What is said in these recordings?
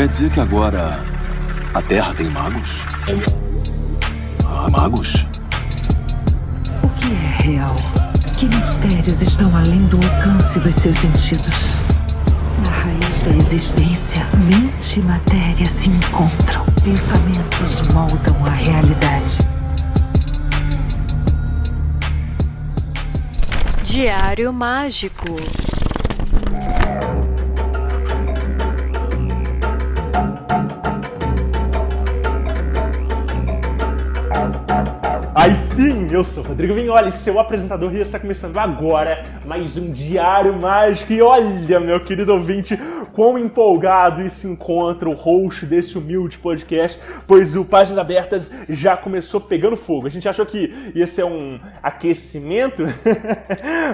Quer dizer que agora a Terra tem magos? Ah, magos? O que é real? Que mistérios estão além do alcance dos seus sentidos? Na raiz da existência, mente e matéria se encontram. Pensamentos moldam a realidade. Diário Mágico. Aí sim, eu sou Rodrigo Vignoli, seu apresentador, e está começando agora mais um Diário Mágico. E olha, meu querido ouvinte, quão empolgado se encontra o host desse humilde podcast, pois o Páginas Abertas já começou pegando fogo. A gente achou que ia ser um aquecimento,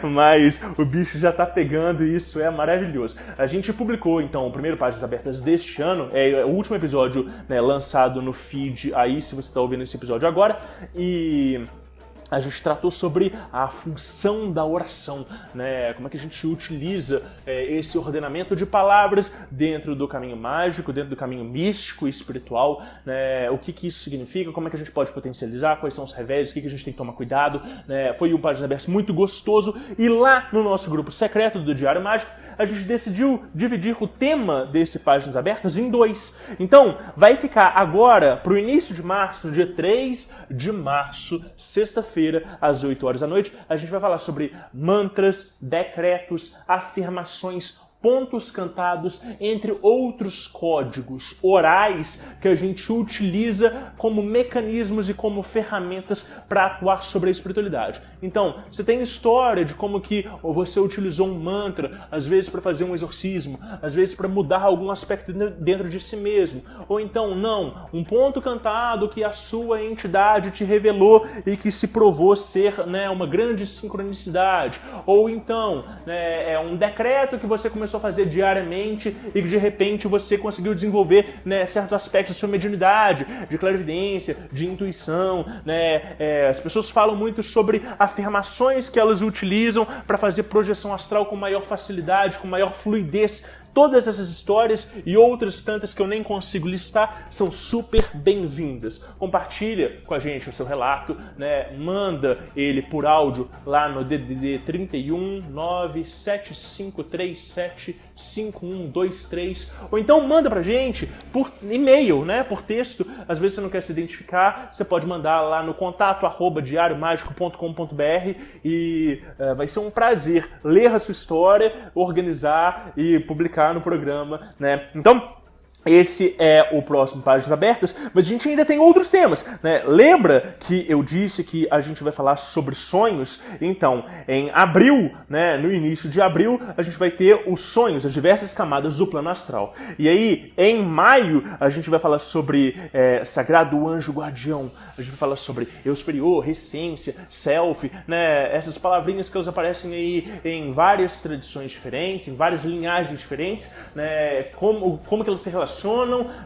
mas o bicho já tá pegando e isso é maravilhoso. A gente publicou, então, o primeiro Páginas Abertas deste ano, é o último episódio, né, lançado no feed aí, se você está ouvindo esse episódio agora, e a gente tratou sobre a função da oração, né? Como é que a gente utiliza esse ordenamento de palavras dentro do caminho mágico, dentro do caminho místico e espiritual, né? O que isso significa, como é que a gente pode potencializar, quais são os revés, o que a gente tem que tomar cuidado, né? Foi um Páginas Abertas muito gostoso, e lá no nosso grupo secreto do Diário Mágico, a gente decidiu dividir o tema desse Páginas Abertas em dois. Então, vai ficar agora, para o início de março, no dia 3 de março, sexta-feira, às 8 horas da noite, a gente vai falar sobre mantras, decretos, afirmações, pontos cantados, entre outros códigos orais que a gente utiliza como mecanismos e como ferramentas para atuar sobre a espiritualidade. Então, você tem história de como que você utilizou um mantra, às vezes para fazer um exorcismo, às vezes para mudar algum aspecto dentro de si mesmo, ou então, não, um ponto cantado que a sua entidade te revelou e que se provou ser, né, uma grande sincronicidade, ou então, né, é um decreto que você começou a fazer diariamente e que de repente você conseguiu desenvolver, né, certos aspectos da sua mediunidade, de clarividência, de intuição, né? As pessoas falam muito sobre afirmações que elas utilizam para fazer projeção astral com maior facilidade, com maior fluidez. Todas essas histórias e outras tantas que eu nem consigo listar são super bem-vindas. Compartilha com a gente o seu relato, né? Manda ele por áudio lá no DDD 31 97537 5123, ou então manda pra gente por e-mail, né? Por texto. Às vezes você não quer se identificar, você pode mandar lá no contato@diariomagico.com.br e vai ser um prazer ler a sua história, organizar e publicar no programa, né? Então, esse é o próximo Páginas Abertas, mas a gente ainda tem outros temas, né? Lembra que eu disse que a gente vai falar sobre sonhos? Então, em abril, né, no início de abril, a gente vai ter os sonhos, as diversas camadas do plano astral. E aí, em maio, a gente vai falar sobre Sagrado Anjo Guardião, a gente vai falar sobre eu superior, essência, self, né? Essas palavrinhas que elas aparecem aí em várias tradições diferentes, em várias linhagens diferentes, né? Como que elas se relacionam,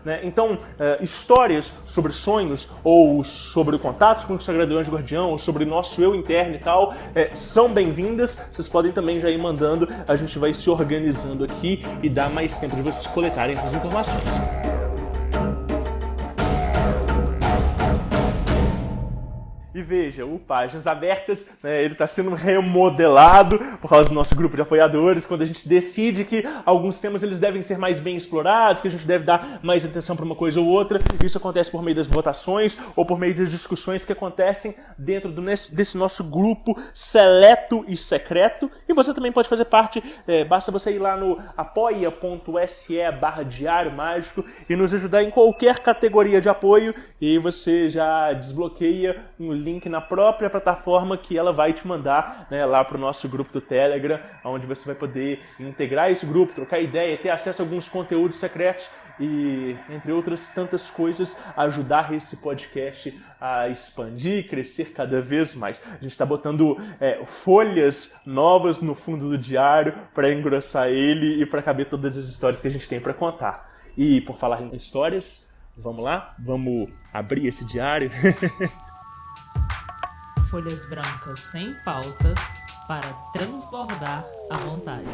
né? Então, histórias sobre sonhos, ou sobre o contato com o Sagrado Anjo Guardião, ou sobre o nosso eu interno e tal, são bem-vindas. Vocês podem também já ir mandando, a gente vai se organizando aqui e dar mais tempo de vocês coletarem essas informações. E veja, o Páginas Abertas, né, ele está sendo remodelado por causa do nosso grupo de apoiadores, quando a gente decide que alguns temas eles devem ser mais bem explorados, que a gente deve dar mais atenção para uma coisa ou outra. Isso acontece por meio das votações ou por meio das discussões que acontecem dentro desse nosso grupo seleto e secreto. E você também pode fazer parte, basta você ir lá no apoia.se/Diário Mágico e nos ajudar em qualquer categoria de apoio, e você já desbloqueia um link na própria plataforma que ela vai te mandar, né, lá para o nosso grupo do Telegram, onde você vai poder integrar esse grupo, trocar ideia, ter acesso a alguns conteúdos secretos e, entre outras tantas coisas, ajudar esse podcast a expandir e crescer cada vez mais. A gente está botando folhas novas no fundo do diário para engrossar ele e para caber todas as histórias que a gente tem para contar. E por falar em histórias, vamos lá? Vamos abrir esse diário? Folhas brancas sem pautas para transbordar à vontade.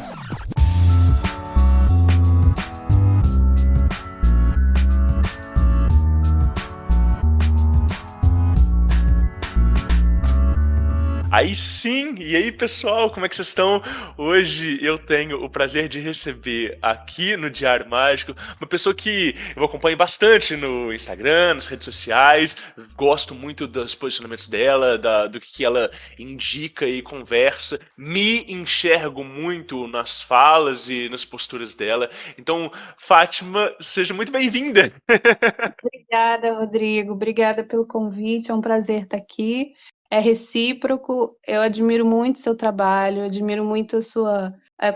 Aí sim! E aí, pessoal, como é que vocês estão? Hoje eu tenho o prazer de receber aqui no Diário Mágico uma pessoa que eu acompanho bastante no Instagram, nas redes sociais, gosto muito dos posicionamentos dela, do que ela indica e conversa, me enxergo muito nas falas e nas posturas dela. Então, Fátima, seja muito bem-vinda! Obrigada, Rodrigo. Obrigada pelo convite. É um prazer estar aqui. É recíproco. Eu admiro muito seu trabalho, admiro muito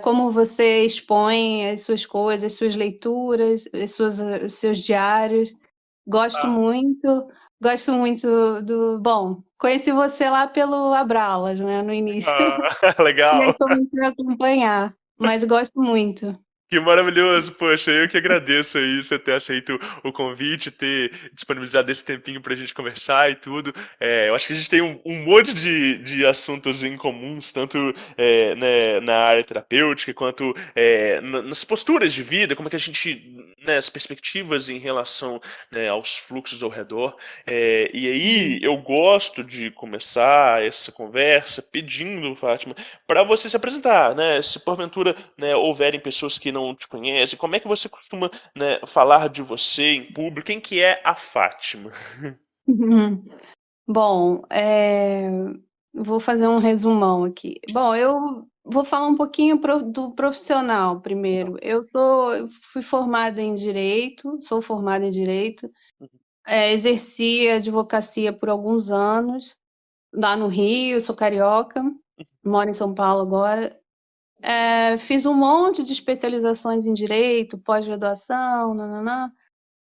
como você expõe as suas coisas, as suas leituras, os seus diários. Gosto Ah. muito, gosto muito Bom, conheci você lá pelo Abralas, né, no início. E aí Legal! comecei a acompanhar, mas gosto muito. Que maravilhoso, poxa, eu que agradeço aí você ter aceito o convite, ter disponibilizado esse tempinho pra gente conversar e tudo. Eu acho que a gente tem um monte de assuntos em comuns, tanto né, na área terapêutica, quanto nas posturas de vida, como é que a gente, né, as perspectivas em relação, né, aos fluxos ao redor. E aí eu gosto de começar essa conversa pedindo, Fátima, para você se apresentar, né? Se porventura, né, houverem pessoas que não te conhecem, como é que você costuma, né, falar de você em público? Quem que é a Fátima? Bom, vou fazer um resumão aqui. Bom, eu vou falar um pouquinho do profissional primeiro. Eu fui formada em Direito, sou formada em Direito, exerci a advocacia por alguns anos, lá no Rio, sou carioca, moro em São Paulo agora. Fiz um monte de especializações em Direito, pós-graduação, nananã.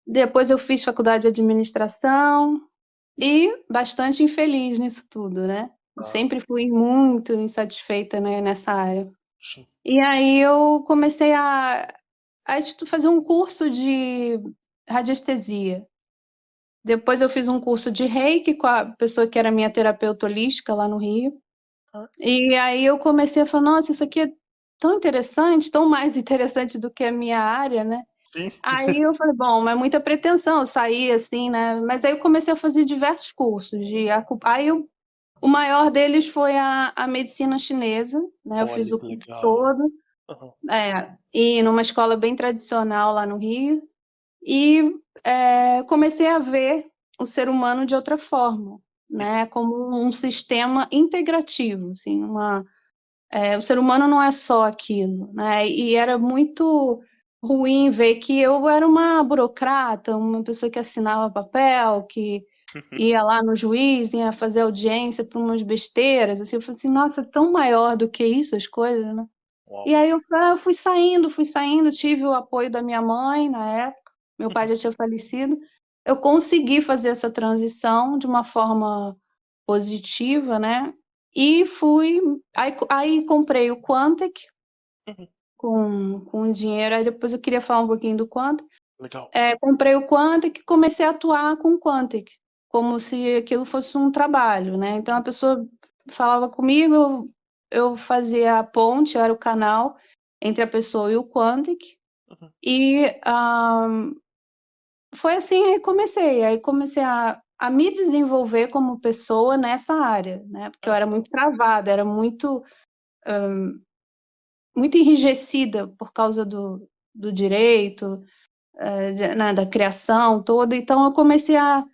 Depois eu fiz faculdade de Administração e bastante infeliz nisso tudo, né? Sempre fui muito insatisfeita, né, nessa área. Sim. E aí eu comecei a fazer um curso de radiestesia. Depois eu fiz um curso de Reiki com a pessoa que era minha terapeuta holística lá no Rio. E aí eu comecei a falar, nossa, isso aqui é tão interessante, tão mais interessante do que a minha área, né? Sim. Aí eu falei, bom, mas muita pretensão, eu saí assim, né? Mas aí eu comecei a fazer diversos cursos o maior deles foi a medicina chinesa, né? Eu fiz Olha o que curso legal. todo, e numa escola bem tradicional lá no Rio, e comecei a ver o ser humano de outra forma, né? Como um sistema integrativo, assim, o ser humano não é só aquilo, né? E era muito ruim ver que eu era uma burocrata, uma pessoa que assinava papel, que ia lá no juiz, ia fazer audiência por umas besteiras, assim, eu falei assim, nossa, é tão maior do que isso as coisas, né? Uau. E aí eu fui saindo, tive o apoio da minha mãe na época, meu pai já tinha falecido, eu consegui fazer essa transição de uma forma positiva, né? E aí comprei o Quantic com dinheiro, aí depois eu queria falar um pouquinho do Quantic. Legal. Comprei o Quantic e comecei a atuar com o Quantic, como se aquilo fosse um trabalho, né? Então a pessoa falava comigo, eu fazia a ponte, era o canal entre a pessoa e o Quantic, e foi assim, aí comecei a me desenvolver como pessoa nessa área, né? Porque eu era muito travada, era muito enrijecida por causa do direito, da criação toda. Então eu comecei a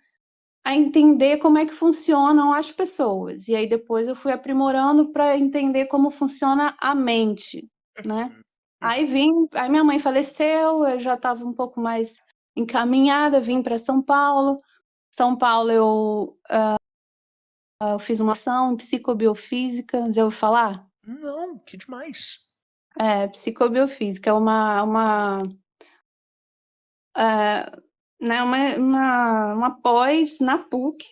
entender como é que funcionam as pessoas. E aí depois eu fui aprimorando para entender como funciona a mente, né? Aí minha mãe faleceu, eu já estava um pouco mais encaminhada, vim para São Paulo. São Paulo eu fiz uma ação em psicobiofísica, já ouviu falar? Não, que demais. Psicobiofísica é né, uma pós na PUC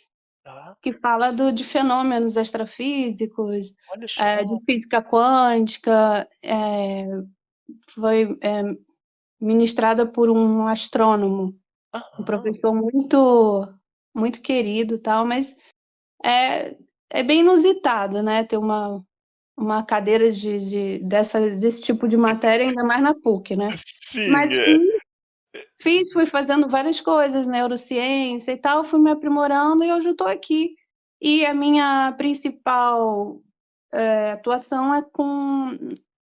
Tá. que fala de fenômenos extrafísicos, Olha só. de física quântica, foi ministrada por um astrônomo, um professor muito, muito querido e tal, mas é bem inusitado, né, ter uma cadeira desse tipo de matéria, ainda mais na PUC, né? Sim, Mas fui fazendo várias coisas, neurociência e tal, fui me aprimorando e hoje eu estou aqui e a minha principal atuação é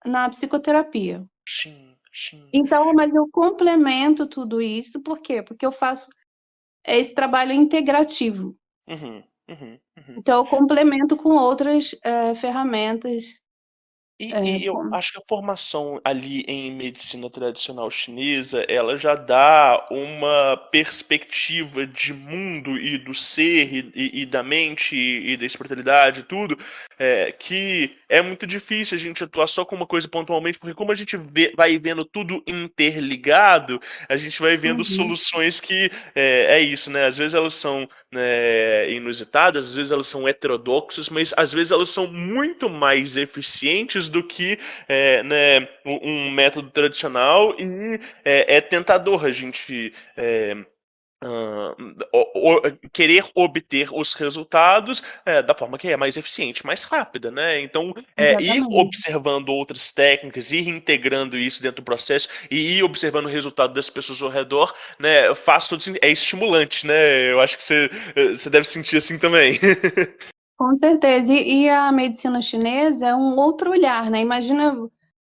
na psicoterapia. Sim, sim. Então, mas eu complemento tudo isso, por quê? Porque eu faço esse trabalho integrativo. Uhum, uhum, uhum. Então, eu complemento com outras ferramentas. E eu acho que a formação ali em medicina tradicional chinesa, ela já dá uma perspectiva de mundo e do ser e da mente e da espiritualidade e tudo, que é muito difícil a gente atuar só com uma coisa pontualmente, porque como a gente vai vendo tudo interligado, a gente vai vendo Uhum. soluções que é isso, né? Às vezes elas são, né, inusitadas, às vezes elas são heterodoxas, mas às vezes elas são muito mais eficientes do que né, um método tradicional e é tentador a gente ah, querer obter os resultados da forma que é mais eficiente, mais rápida, né? Então, ir Exatamente. observando outras técnicas, ir integrando isso dentro do processo e ir observando o resultado das pessoas ao redor, né? Faz todo sentido. É estimulante, né? Eu acho que você deve sentir assim também. Com certeza. E a medicina chinesa é um outro olhar, né? Imagina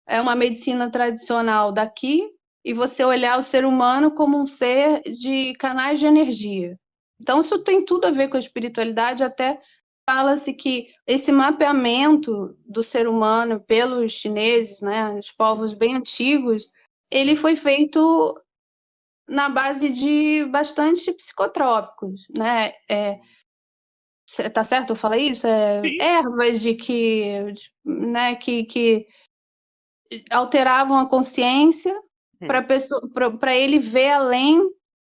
uma medicina tradicional daqui e você olhar o ser humano como um ser de canais de energia. Então, isso tem tudo a ver com a espiritualidade, até fala-se que esse mapeamento do ser humano pelos chineses, né, os povos bem antigos, ele foi feito na base de bastante psicotrópicos, né? Tá certo eu falei isso? Sim. Ervas né, que alteravam a consciência Hum, para ele ver além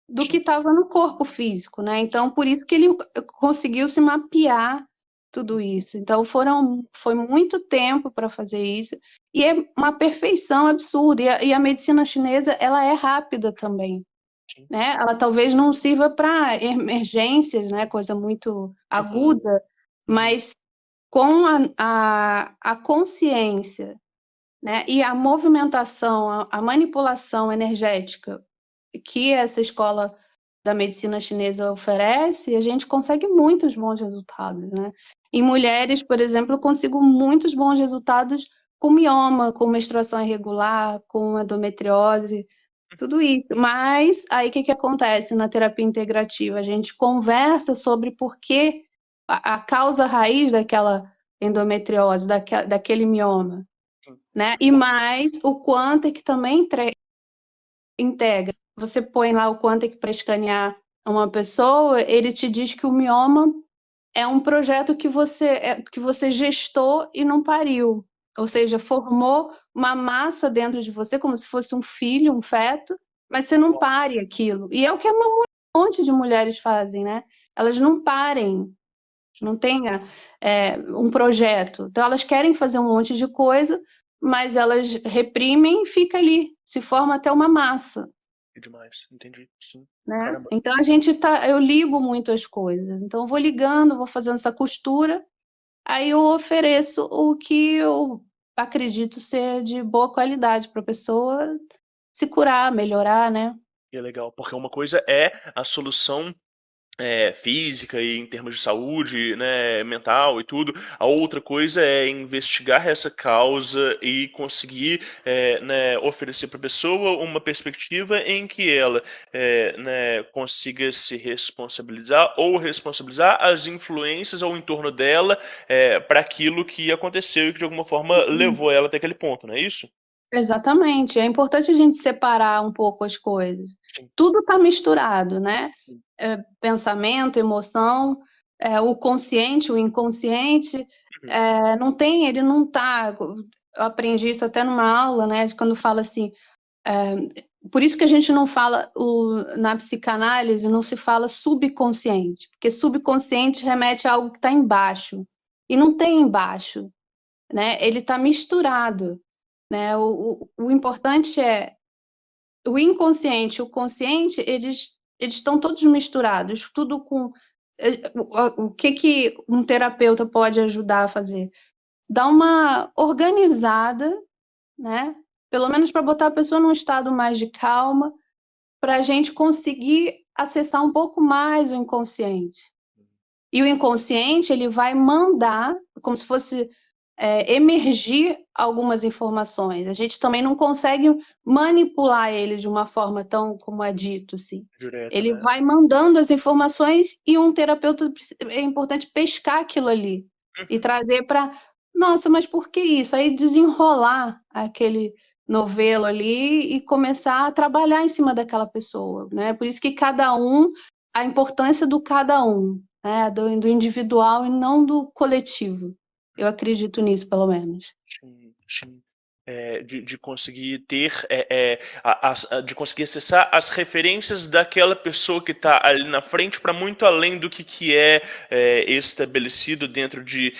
do que sim. estava no corpo físico, né? Então, por isso que ele conseguiu se mapear tudo isso. Então, foi muito tempo para fazer isso, e é uma perfeição absurda. E a medicina chinesa, ela é rápida também, Sim. né? Ela talvez não sirva para emergências, né? Coisa muito Uhum, aguda, uhum, mas com a consciência, né, e a movimentação, a manipulação energética que essa escola da medicina chinesa oferece, a gente consegue muitos bons resultados, né? Em mulheres, por exemplo, eu consigo muitos bons resultados com mioma, com menstruação irregular, com endometriose, tudo isso. Mas aí o que acontece na terapia integrativa? A gente conversa sobre por que a causa raiz daquela endometriose, daquele mioma, sim. né? E mais o Quantic também integra. Você põe lá o Quantic para escanear uma pessoa, ele te diz que o mioma é um projeto que você gestou e não pariu. Ou seja, formou uma massa dentro de você, como se fosse um filho, um feto, mas você não pare aquilo. E é o que um monte de mulheres fazem, né? Elas não parem, não têm um projeto. Então, elas querem fazer um monte de coisa, mas elas reprimem e fica ali, se forma até uma massa. É demais, entendi. Sim. Né? Caramba. Então eu ligo muito as coisas. Então eu vou ligando, vou fazendo essa costura, aí eu ofereço o que eu acredito ser de boa qualidade para a pessoa se curar, melhorar, né? E é legal, porque uma coisa é a solução física e em termos de saúde, né, mental e tudo. A outra coisa é investigar essa causa e conseguir, né, oferecer para a pessoa uma perspectiva em que ela, né, consiga se responsabilizar ou responsabilizar as influências ao entorno dela para aquilo que aconteceu e que de alguma forma levou ela até aquele ponto, não é isso? Exatamente. É importante a gente separar um pouco as coisas. Sim. Tudo está misturado, né? Pensamento, emoção, o consciente, o inconsciente, Uhum. ele não está. Eu aprendi isso até numa aula, né? Quando fala assim, por isso que a gente não fala, na psicanálise, não se fala subconsciente, porque subconsciente remete a algo que está embaixo, e não tem embaixo, né? Ele está misturado, né? O importante é o inconsciente e o consciente, eles estão todos misturados, tudo com... O que um terapeuta pode ajudar a fazer? Dar uma organizada, né? Pelo menos para botar a pessoa num estado mais de calma, para a gente conseguir acessar um pouco mais o inconsciente. E o inconsciente, ele vai mandar, como se fosse emergir algumas informações. A gente também não consegue manipular ele de uma forma tão, como é dito, assim. Direto, Ele né? vai mandando as informações e um terapeuta é importante pescar aquilo ali e trazer para, nossa, mas por que isso? Aí desenrolar aquele novelo ali e começar a trabalhar em cima daquela pessoa, né? Por isso que cada um, a importância do cada um, né? Do individual e não do coletivo. Eu acredito nisso, pelo menos. Sim, sim. De conseguir ter, de conseguir acessar as referências daquela pessoa que está ali na frente para muito além do que é estabelecido dentro de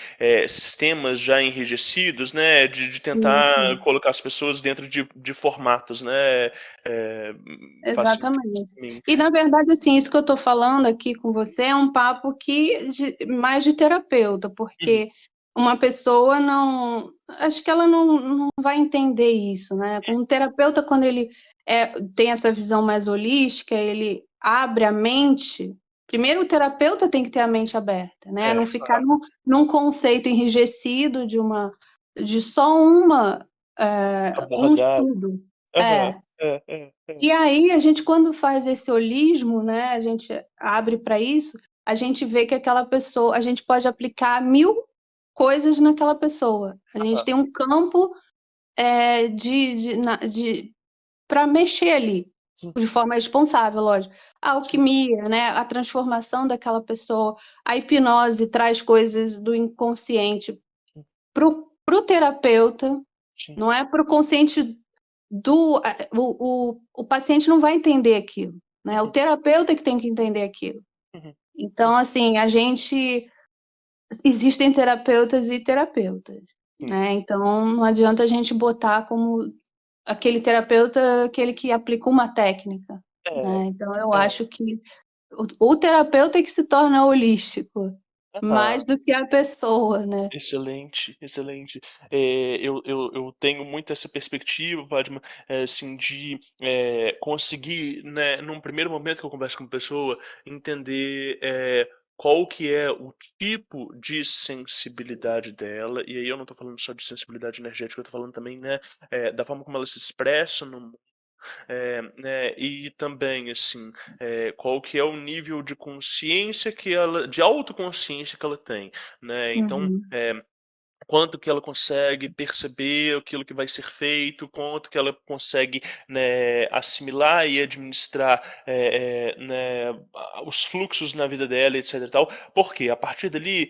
sistemas já enrijecidos, né? De tentar colocar as pessoas dentro de formatos, né? Fácil Exatamente. para mim. E, na verdade, assim, isso que eu estou falando aqui com você é um papo mais de terapeuta, porque uma pessoa não... Acho que ela não vai entender isso, né? Um terapeuta, quando ele tem essa visão mais holística, ele abre a mente... Primeiro, o terapeuta tem que ter a mente aberta, né? Não ficar num conceito enrijecido de só um Abordar. estudo. Aham, E aí, a gente, quando faz esse holismo, né, a gente abre para isso, a gente vê que aquela pessoa, a gente pode aplicar 1000 coisas naquela pessoa. A gente tem um campo para mexer ali, de forma responsável, lógico. A alquimia, né, a transformação daquela pessoa, a hipnose traz coisas do inconsciente pro terapeuta, sim. não é pro consciente o paciente não vai entender aquilo, né? O terapeuta que tem que entender aquilo. Então, assim, existem terapeutas e terapeutas, né? Então, não adianta a gente botar como aquele terapeuta, aquele que aplica uma técnica, né? Então, eu acho que o terapeuta é que se torna holístico, Aham. mais do que a pessoa, né? Excelente, excelente. Eu tenho muito essa perspectiva, Padma, assim, de conseguir, né, num primeiro momento que eu converso com uma pessoa, entender qual que é o tipo de sensibilidade dela, e aí eu não estou falando só de sensibilidade energética, eu estou falando também, né, da forma como ela se expressa no mundo. Né, e também, assim, qual que é o nível de consciência de autoconsciência que ela tem, né? Então, Uhum. quanto que ela consegue perceber aquilo que vai ser feito, quanto que ela consegue, né, assimilar e administrar, né, os fluxos na vida dela, etc e tal, porque a partir dali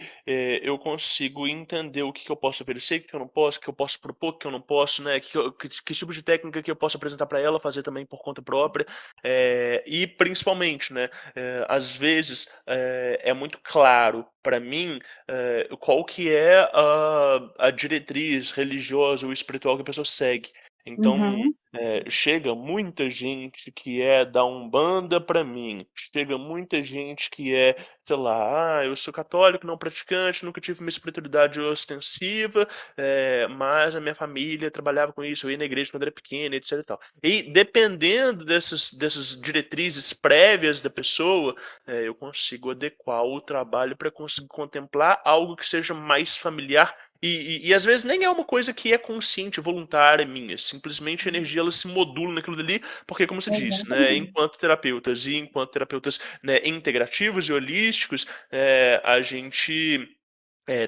eu consigo entender o que eu posso oferecer, o que eu não posso, o que eu posso propor, o que eu não posso, né, que tipo de técnica que eu posso apresentar para ela, fazer também por conta própria, e principalmente, né, às vezes é muito claro para mim qual que é a diretriz religiosa ou espiritual que a pessoa segue. Então, Uhum. chega muita gente que é da Umbanda para mim, chega muita gente que é, sei lá, eu sou católico, não praticante, nunca tive uma espiritualidade ostensiva, mas a minha família trabalhava com isso, eu ia na igreja quando era pequena, etc e tal. E dependendo dessas diretrizes prévias da pessoa, eu consigo adequar o trabalho para conseguir contemplar algo que seja mais familiar e às vezes nem é uma coisa que é consciente, voluntária minha, simplesmente a energia ela se modula naquilo dali, porque como você disse, né, Exatamente. enquanto terapeutas, né, integrativos e holísticos, a gente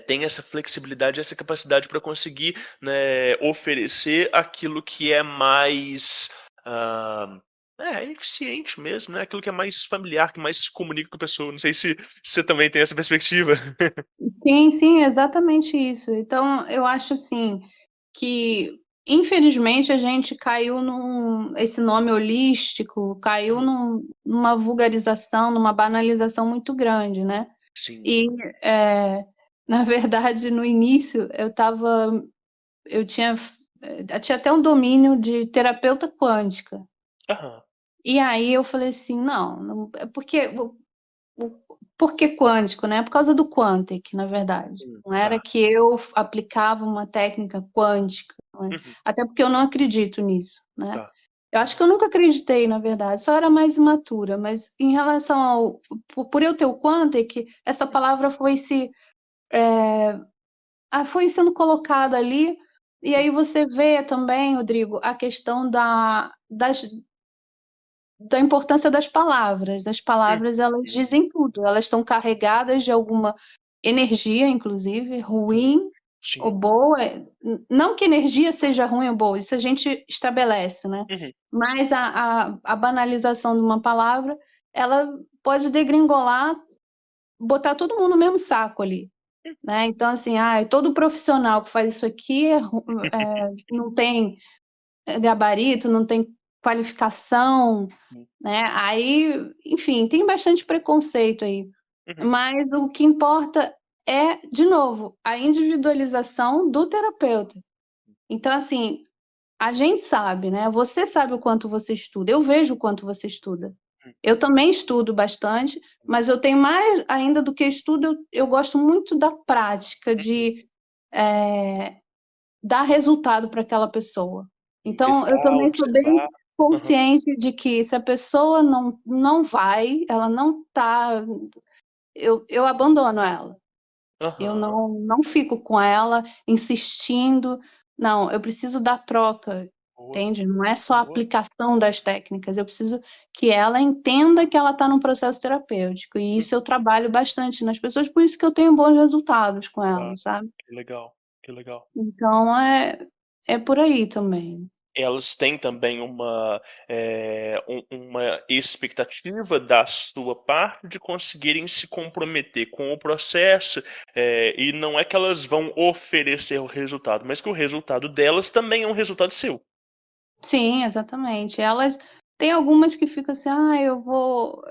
tem essa flexibilidade, essa capacidade para conseguir, né, oferecer aquilo que é mais ah, eficiente mesmo, né? Aquilo que é mais familiar, que mais se comunica com a pessoa. Não sei se você também tem essa perspectiva. Sim, sim, exatamente isso. Então, eu acho assim que, infelizmente, a gente caiu esse nome holístico, caiu numa vulgarização, numa banalização muito grande, né? Sim. E, na verdade, no início, eu tinha até um domínio de terapeuta quântica. Aham. E aí eu falei assim, porque por que quântico, né? Por causa do Quantic, na verdade. Não era Tá. que eu aplicava uma técnica quântica, não é? Uhum. Até porque eu não acredito nisso, né? Tá. Eu acho que eu nunca acreditei, na verdade, só era mais imatura, mas em relação ao. Por eu ter o Quantic, essa palavra foi sendo colocada ali, e aí você vê também, Rodrigo, a questão da importância das palavras. As palavras, elas dizem tudo, elas estão carregadas de alguma energia, inclusive, ruim ou Sim. boa. Não que energia seja ruim ou boa, isso a gente estabelece, né? Uhum. Mas a banalização de uma palavra, ela pode degringolar, botar todo mundo no mesmo saco ali. Né? Então, assim, todo profissional que faz isso aqui não tem gabarito, não tem qualificação, né? Aí, enfim, tem bastante preconceito aí. Uhum. Mas o que importa é, de novo, a individualização do terapeuta. Então, assim, a gente sabe, né? Você sabe o quanto você estuda, eu vejo o quanto você estuda. Eu também estudo bastante, mas eu tenho mais ainda do que estudo, eu gosto muito da prática, de dar resultado para aquela pessoa. Então, eu Testar, também sou bem observar. Aham. consciente de que se a pessoa não vai, ela não está, eu abandono ela. Eu Aham. não fico com ela insistindo. Não, eu preciso da troca, Boa, entende? Não é só a boa. aplicação das técnicas, eu preciso que ela entenda que ela está num processo terapêutico, e isso eu trabalho bastante nas pessoas, por isso que eu tenho bons resultados com Tá, elas, sabe? que legal, que legal. Então, é por aí também. Elas têm também uma expectativa da sua parte de conseguirem se comprometer com o processo, e não é que elas vão oferecer o resultado, mas que o resultado delas também é um resultado seu. Sim, exatamente. Elas tem algumas que ficam assim: eu vou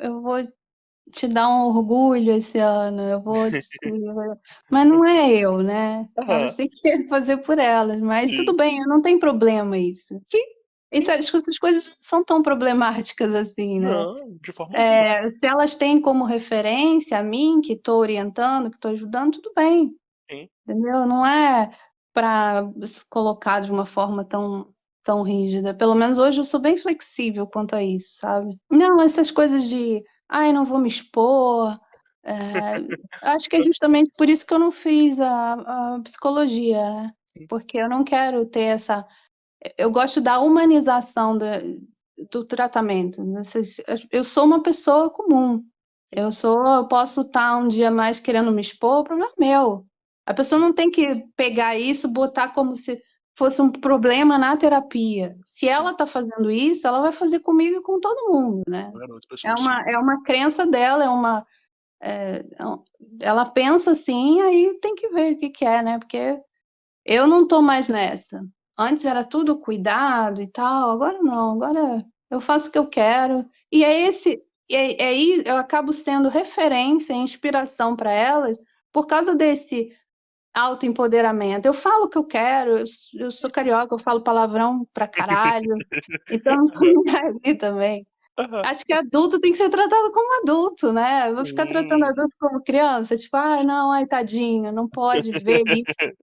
te dar um orgulho esse ano, eu vou te. Mas não é eu, né? Elas Aham, têm que fazer por elas, mas sim. tudo bem, não tem problema isso. Sim, sim. Essas coisas não são tão problemáticas assim, né? Não, de forma alguma. Se elas têm como referência a mim, que estou orientando, que estou ajudando, tudo bem, Sim. entendeu? Não é para se colocar de uma forma tão rígida. Pelo menos hoje eu sou bem flexível quanto a isso, sabe? Não, essas coisas de, não vou me expor. Acho que é justamente por isso que eu não fiz a psicologia, né? Porque eu não quero ter essa. Eu gosto da humanização do tratamento. Eu sou uma pessoa comum. Eu posso estar um dia mais querendo me expor, o problema é meu. A pessoa não tem que pegar isso, botar como se fosse um problema na terapia. Se ela está fazendo isso, ela vai fazer comigo e com todo mundo, né? Não era outra É pessoa, sim. uma, é uma crença dela, ela pensa assim, aí tem que ver o que é, né? Porque eu não estou mais nessa. Antes era tudo cuidado e tal, agora não, agora eu faço o que eu quero. E aí eu acabo sendo referência, inspiração para elas por causa desse autoempoderamento. Eu falo o que eu quero, eu sou carioca, eu falo palavrão pra caralho, então eu não tô nem aí também. Aham. Acho que adulto tem que ser tratado como adulto, né? Eu vou ficar tratando Sim. adulto como criança, tipo, não, tadinho, não pode ver isso.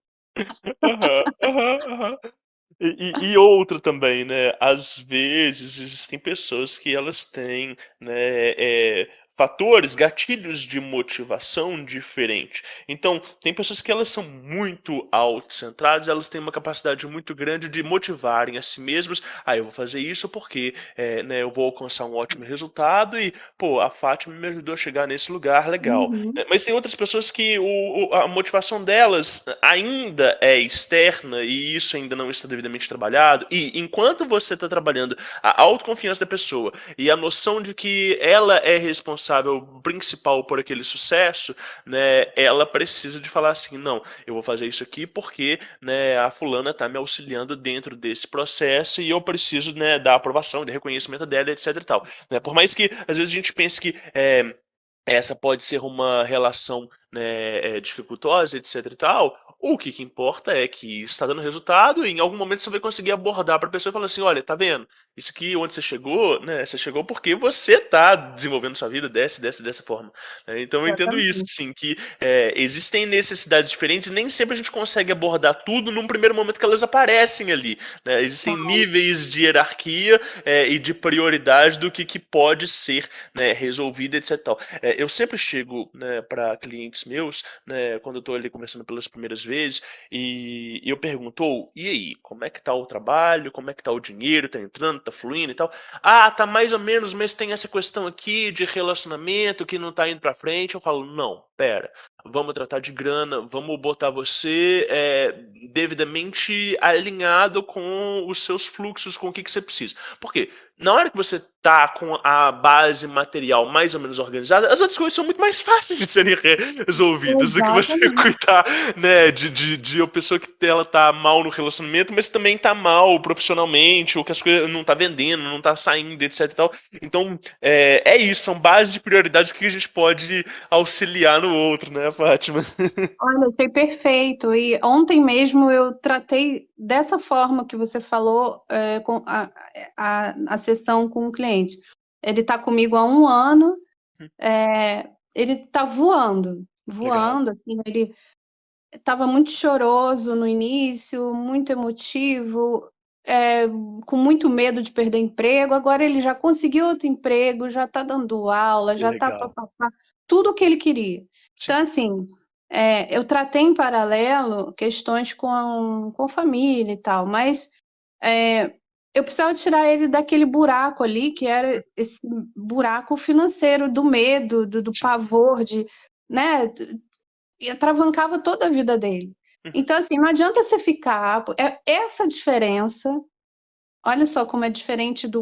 Aham, aham, aham. E outra também, né, às vezes existem pessoas que elas têm, né, fatores, gatilhos de motivação diferente. Então, tem pessoas que elas são muito autocentradas, elas têm uma capacidade muito grande de motivarem a si mesmas. Eu vou fazer isso porque, né, eu vou alcançar um ótimo resultado e, pô, a Fátima me ajudou a chegar nesse lugar, legal. Uhum. Mas tem outras pessoas que a motivação delas ainda é externa e isso ainda não está devidamente trabalhado. E enquanto você está trabalhando a autoconfiança da pessoa e a noção de que ela é responsável principal por aquele sucesso, né, ela precisa de falar assim, não, eu vou fazer isso aqui porque, né, a fulana está me auxiliando dentro desse processo e eu preciso, né, da aprovação, de reconhecimento dela, etc e tal. Né? Por mais que às vezes a gente pense que essa pode ser uma relação, né, dificultosa, etc e tal, O que importa é que está dando resultado e em algum momento você vai conseguir abordar para a pessoa e falar assim, olha, tá vendo? Isso aqui onde você chegou, né? Você chegou porque você está desenvolvendo sua vida dessa forma. Né? Então eu entendo isso, Exatamente. sim, que existem necessidades diferentes e nem sempre a gente consegue abordar tudo num primeiro momento que elas aparecem ali. Né? Existem níveis de hierarquia e de prioridade do que pode ser, né, resolvido, etc. Tal. Eu sempre chego, né, para clientes meus, né, quando eu estou ali conversando pelas primeiras vezes, e eu pergunto, e aí, como é que tá o trabalho, como é que tá o dinheiro, tá entrando, tá fluindo e tal? Ah, tá mais ou menos, mas tem essa questão aqui de relacionamento que não tá indo pra frente. Eu falo, não, pera, vamos tratar de grana, vamos botar você devidamente alinhado com os seus fluxos, com o que você precisa. Por quê? Na hora que você tá com a base material mais ou menos organizada, as outras coisas são muito mais fáceis de serem resolvidas do que você Exatamente. cuidar, né, de uma pessoa que ela tá mal no relacionamento, mas também tá mal profissionalmente, ou que as coisas não tá vendendo, não tá saindo, etc e tal. Então, é isso, são bases de prioridades que a gente pode auxiliar no outro, né, Fátima? Olha, achei perfeito. E ontem mesmo eu tratei dessa forma que você falou, com a sessão com o cliente. Ele está comigo há 1 ano, ele está Legal. voando, assim, ele estava muito choroso no início, muito emotivo, com muito medo de perder emprego. Agora ele já conseguiu outro emprego, já está dando aula, já está Legal. tudo o que ele queria. Sim. Então, assim, eu tratei em paralelo questões com família e tal, mas eu precisava tirar ele daquele buraco ali, que era esse buraco financeiro do medo, do Sim. pavor, né? E atravancava toda a vida dele. Uhum. Então, assim, não adianta você ficar. Essa diferença, olha só como é diferente de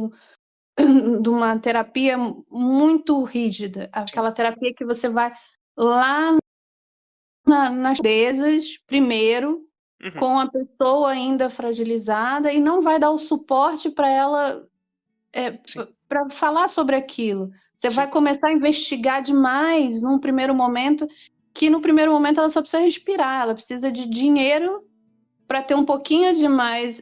uma terapia muito rígida, Sim. aquela terapia que você vai lá nas presas, primeiro, Uhum. com a pessoa ainda fragilizada, e não vai dar o suporte para ela Sim. para falar sobre aquilo. Você Sim. vai começar a investigar demais num primeiro momento, que no primeiro momento ela só precisa respirar, ela precisa de dinheiro para ter um pouquinho de mais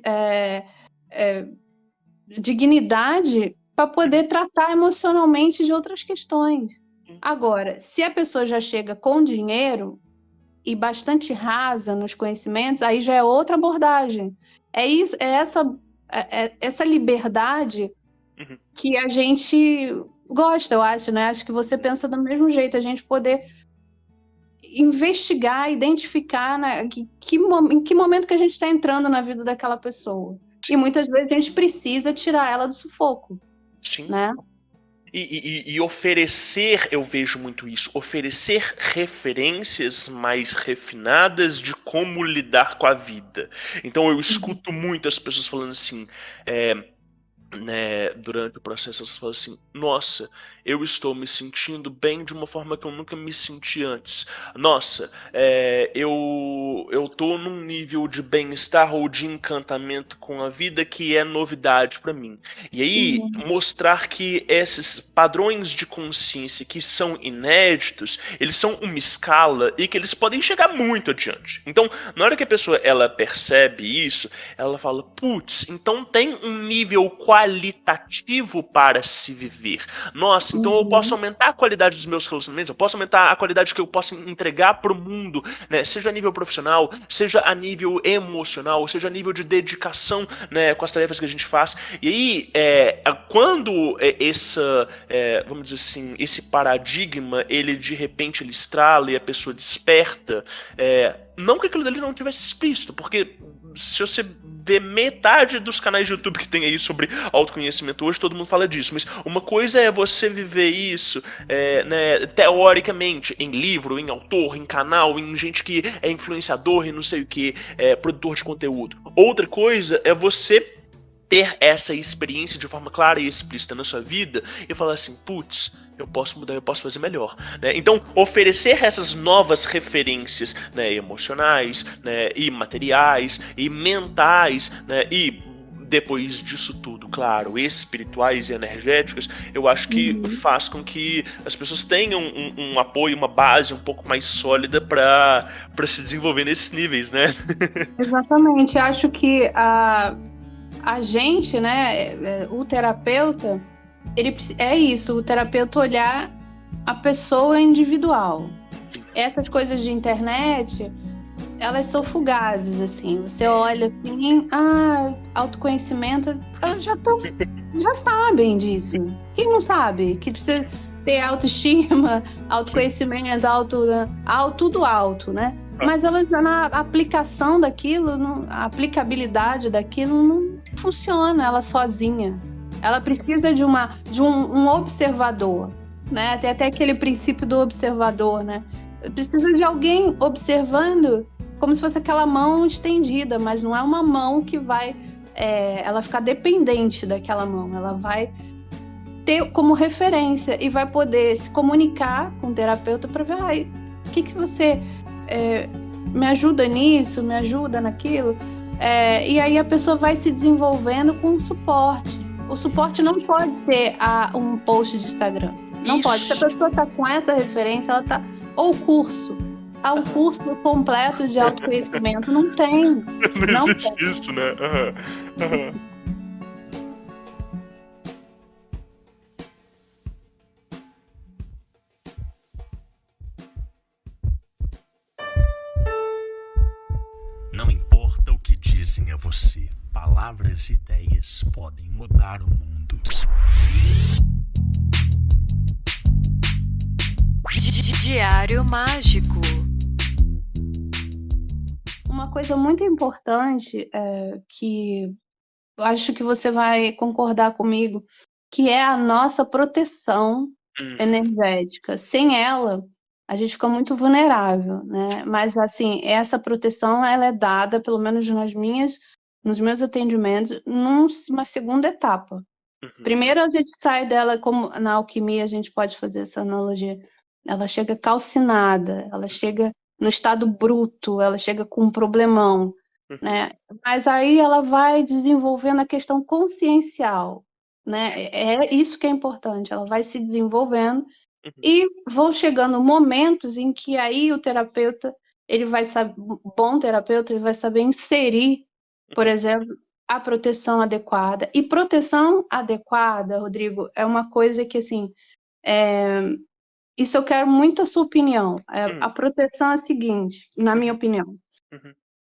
dignidade para poder tratar emocionalmente de outras questões. Uhum. Agora, se a pessoa já chega com dinheiro e bastante rasa nos conhecimentos, aí já é outra abordagem. É isso, essa liberdade Uhum. que a gente gosta, eu acho, né? Acho que você pensa do mesmo jeito, a gente poder investigar, identificar, né, em que momento que a gente está entrando na vida daquela pessoa. E muitas vezes a gente precisa tirar ela do sufoco, Sim. né? E oferecer, eu vejo muito isso, oferecer referências mais refinadas de como lidar com a vida. Então eu escuto muitas pessoas falando assim, né, durante o processo, elas falam assim, nossa, eu estou me sentindo bem de uma forma que eu nunca me senti antes. Nossa, eu tô num nível de bem-estar ou de encantamento com a vida que é novidade para mim. E aí, mostrar que esses padrões de consciência que são inéditos, eles são uma escala e que eles podem chegar muito adiante. Então, na hora que a pessoa ela percebe isso, ela fala, putz, então tem um nível qualitativo para se viver. Nossa, então eu posso aumentar a qualidade dos meus relacionamentos, eu posso aumentar a qualidade que eu posso entregar para o mundo, né? Seja a nível profissional, seja a nível emocional, seja a nível de dedicação, né, com as tarefas que a gente faz. E aí, quando vamos dizer assim, esse paradigma, ele de repente ele estrala e a pessoa desperta, não que aquilo dali não tivesse explícito, porque se você vê metade dos canais de YouTube que tem aí sobre autoconhecimento hoje, todo mundo fala disso, mas uma coisa é você viver isso, né, teoricamente, em livro, em autor, em canal, em gente que é influenciador e não sei o que, produtor de conteúdo. Outra coisa é você ter essa experiência de forma clara e explícita na sua vida e falar assim, putz, eu posso mudar, eu posso fazer melhor, né? Então, oferecer essas novas referências, né, emocionais, né, e materiais, e mentais, né, e depois disso tudo, claro, espirituais e energéticas, eu acho que faz com que as pessoas tenham um apoio, uma base um pouco mais sólida para se desenvolver nesses níveis, né? Exatamente. Acho que a gente, né, o terapeuta, é isso, o terapeuta olhar a pessoa individual. Essas coisas de internet, elas são fugazes, assim. Você olha assim, autoconhecimento, elas já sabem disso. Quem não sabe? Que precisa ter autoestima, autoconhecimento, tudo alto, né? Mas elas, na aplicação daquilo, a aplicabilidade daquilo não funciona ela sozinha. Ela precisa de um observador, né? Tem até aquele princípio do observador, né? Precisa de alguém observando como se fosse aquela mão estendida, mas não é uma mão que vai ela ficar dependente daquela mão. Ela vai ter como referência e vai poder se comunicar com o terapeuta para ver o que você me ajuda nisso, me ajuda naquilo. E aí a pessoa vai se desenvolvendo com suporte. O suporte não pode ser um post de Instagram. Não pode. Se a pessoa está com essa referência, ela está... Ou curso. Um curso completo de autoconhecimento. Não tem. Não existe isso, né? Não importa o que dizem a você, palavras e ideias podem mudar o mundo. Diário Mágico. Uma coisa muito importante que eu acho que você vai concordar comigo, que é a nossa proteção energética. Sem ela, a gente fica muito vulnerável, né? Mas, assim, essa proteção, ela é dada, pelo menos nos meus atendimentos, numa segunda etapa. Primeiro, a gente sai dela, como na alquimia a gente pode fazer essa analogia, ela chega calcinada, ela chega no estado bruto, ela chega com um problemão, né? Mas aí ela vai desenvolvendo a questão consciencial, né? É isso que é importante, ela vai se desenvolvendo e vão chegando momentos em que aí o terapeuta, ele vai saber, bom terapeuta, ele vai saber inserir, por exemplo, a proteção adequada. E proteção adequada, Rodrigo, é uma coisa que, assim, isso eu quero muito a sua opinião. A proteção é a seguinte, na minha opinião.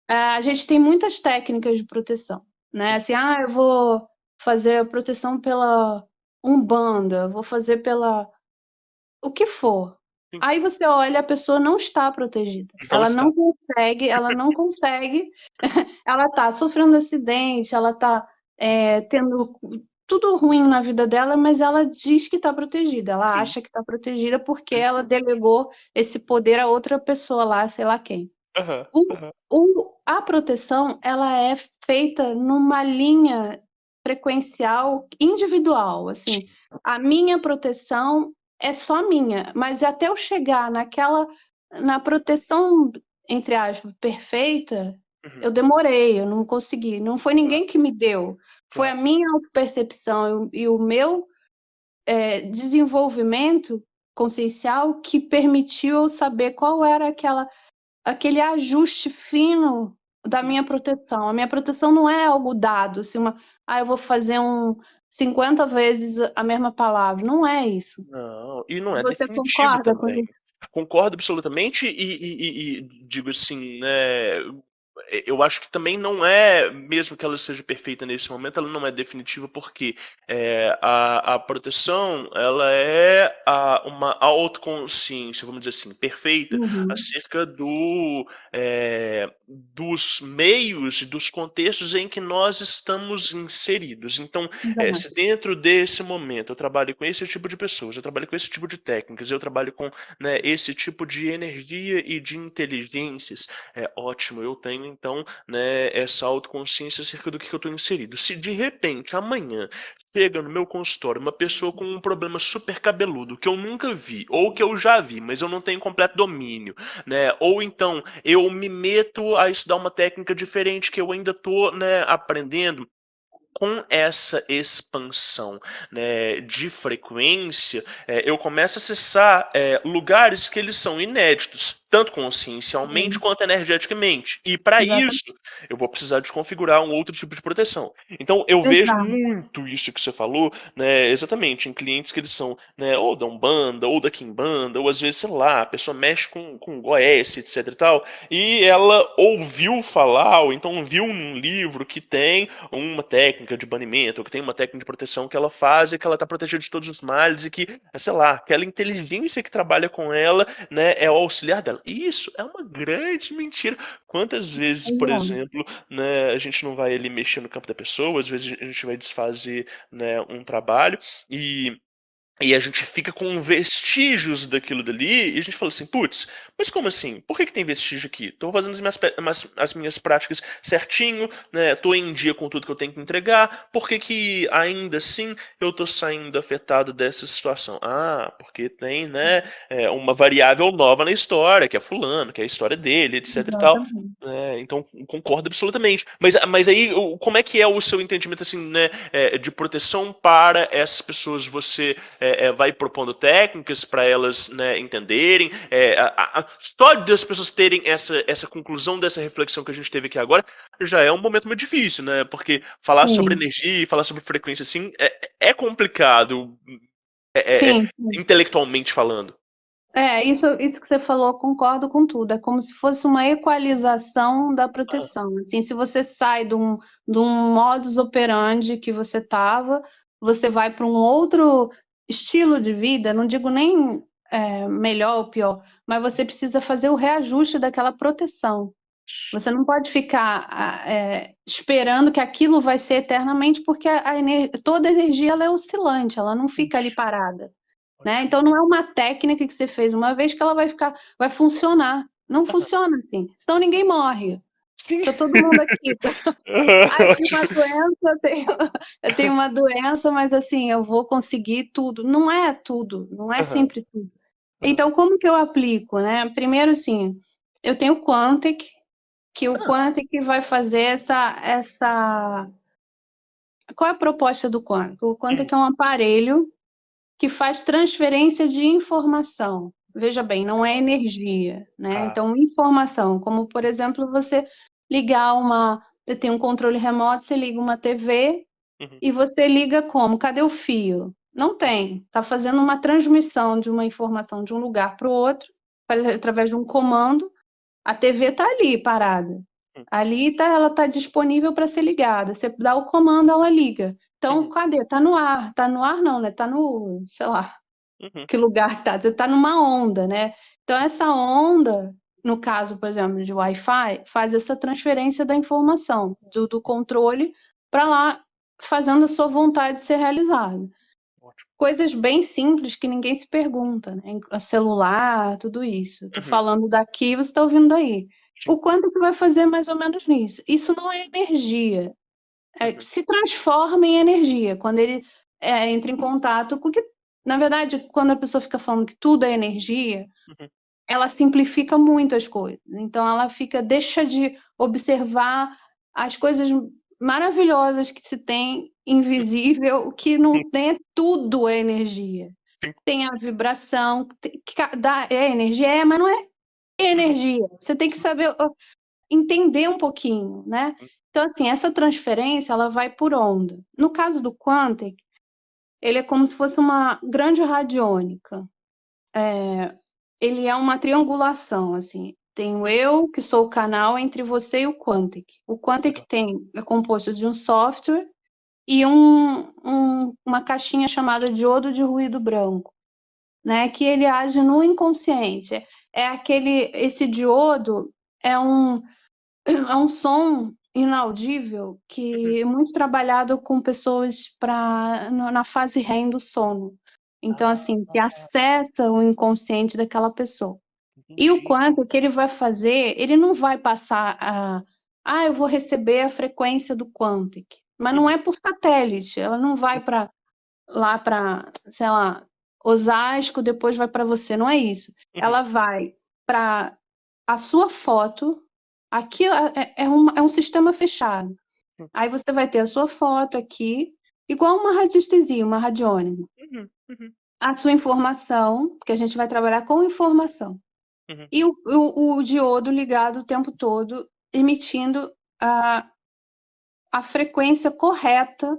A gente tem muitas técnicas de proteção, né? Assim, eu vou fazer a proteção pela Umbanda, vou fazer pela... o que for. Aí você olha, a pessoa não está protegida. Ela não consegue, ela está sofrendo acidente, ela está tendo tudo ruim na vida dela, mas ela diz que está protegida. Ela acha que está protegida porque ela delegou esse poder a outra pessoa lá, sei lá quem. A proteção, ela é feita numa linha frequencial individual. Assim, a minha proteção é só minha, mas até eu chegar na proteção, entre aspas, perfeita, eu demorei, eu não consegui. Não foi ninguém que me deu, foi a minha autopercepção e o meu desenvolvimento consciencial que permitiu eu saber qual era aquele ajuste fino da minha proteção. A minha proteção não é algo dado, assim, eu vou fazer 50 vezes a mesma palavra. Não é isso. Não, e não é Você definitivo concorda também. com isso? Concordo absolutamente e digo assim, né, eu acho que também não é, mesmo que ela seja perfeita nesse momento, ela não é definitiva porque a proteção, ela é uma autoconsciência, vamos dizer assim, perfeita acerca dos meios e dos contextos em que nós estamos inseridos. Então, se dentro desse momento eu trabalho com esse tipo de pessoas, eu trabalho com esse tipo de técnicas, eu trabalho com, né, esse tipo de energia e de inteligências, ótimo, eu tenho então, né, essa autoconsciência acerca do que eu estou inserido. Se de repente amanhã chega no meu consultório uma pessoa com um problema super cabeludo que eu nunca vi, ou que eu já vi, mas eu não tenho completo domínio, né, ou então eu me meto a estudar uma técnica diferente que eu ainda estou, né, aprendendo, com essa expansão, né, de frequência, eu começo a acessar lugares que eles são inéditos, tanto consciencialmente quanto energeticamente. E para Exatamente. isso, eu vou precisar de configurar um outro tipo de proteção. Então, eu vejo Exato. muito isso que você falou, né, exatamente, em clientes que eles são, né, ou da Umbanda, ou da Quimbanda, ou às vezes, sei lá, a pessoa mexe com Goécia, etc e tal, e ela ouviu falar, ou então viu num livro que tem uma técnica de banimento, ou que tem uma técnica de proteção que ela faz e que ela tá protegida de todos os males e que, sei lá, aquela inteligência que trabalha com ela, né, é o auxiliar dela. E isso é uma grande mentira. Quantas vezes, por Exato. exemplo, né, a gente não vai ali mexer no campo da pessoa, às vezes a gente vai desfazer, né, um trabalho e a gente fica com vestígios daquilo dali, e a gente fala assim, putz, mas como assim? Por que tem vestígio aqui? Tô fazendo as minhas práticas certinho, né? Tô em dia com tudo que eu tenho que entregar, por que ainda assim eu tô saindo afetado dessa situação? Ah, porque tem, né, uma variável nova na história, que é fulano, que é a história dele, etc e tal. Exatamente. Então, concordo absolutamente. Mas aí, como é que é o seu entendimento, assim, né, de proteção para essas pessoas? Você vai propondo técnicas para elas, né, entenderem. Só das pessoas terem essa conclusão dessa reflexão que a gente teve aqui agora já é um momento muito difícil, né? Porque falar sobre Sim, energia e falar sobre frequência assim é complicado, sim. intelectualmente falando. Isso que você falou, concordo com tudo. É como se fosse uma equalização da Ah, proteção. Assim, se você sai de um modus operandi que você estava, você vai para um outro estilo de vida, não digo nem melhor ou pior, mas você precisa fazer o reajuste daquela proteção. Você não pode ficar esperando que aquilo vai ser eternamente, porque toda energia ela é oscilante, ela não fica ali parada. Né? Então não é uma técnica que você fez uma vez que ela vai funcionar. Não funciona assim, senão ninguém morre. sim. Tá todo mundo aqui. Eu tenho uma Ótimo. doença, eu tenho uma doença, mas assim, eu vou conseguir tudo. Não é tudo, não é Aham, sempre tudo. aham. Então, como que eu aplico, né? Primeiro, assim, eu tenho o Quantic, que o Ah, Quantic vai fazer essa... Qual é a proposta do Quantic? O Quantic é um aparelho que faz transferência de informação. Veja bem, não é energia, né? ah, Então, informação, como por exemplo, você ligar você tem um controle remoto, você liga uma TV uhum, e você liga como? Cadê o fio? Não tem. Está fazendo uma transmissão de uma informação de um lugar para o outro, através de um comando. A TV está ali parada. Ali ela está disponível para ser ligada. Você dá o comando, ela liga. Então, uhum, cadê? Está no ar. Está no ar não, né? Está no, sei lá, uhum, que lugar está. Você está numa onda, né? Então, essa onda, no caso, por exemplo, de Wi-Fi, faz essa transferência da informação, do controle para lá, fazendo a sua vontade ser realizada. ótimo. Coisas bem simples que ninguém se pergunta, né? Celular, tudo isso. Estou Uhum, falando daqui, você está ouvindo daí. sim. O quanto que vai fazer mais ou menos nisso? Isso não é energia. Uhum, Se transforma em energia quando ele entra em contato, porque, na verdade, quando a pessoa fica falando que tudo é energia, uhum, ela simplifica muito as coisas. Então, ela deixa de observar as coisas maravilhosas que se tem invisível, que não tem, tudo é energia. sim. Tem a vibração, é energia, mas não é Uhum, energia. Você tem que saber entender um pouquinho, né? uhum, Então, assim, essa transferência, ela vai por onda. No caso do Quantic, ele é como se fosse uma grande radiônica. Ele é uma triangulação, assim. Tem o eu, que sou o canal entre você e o Quantic. O Quantic é composto de um software e uma caixinha chamada diodo de ruído branco, né? Que ele age no inconsciente. Esse diodo é um som inaudível uhum, que é muito trabalhado com pessoas na fase REM do sono. Então, assim, que acessa o inconsciente daquela pessoa. E o entendi. quanto que ele vai fazer, ele não vai passar eu vou receber a frequência do Quantic, mas não Uhum, é por satélite, ela não vai lá para, sei lá, Osasco, depois vai para você, não é isso. uhum, Ela vai para a sua foto, aqui é um sistema fechado. Aí você vai ter a sua foto aqui, igual uma radiestesia, uma radiônica. A sua informação, porque a gente vai trabalhar com informação. E o diodo ligado o tempo todo, emitindo a frequência correta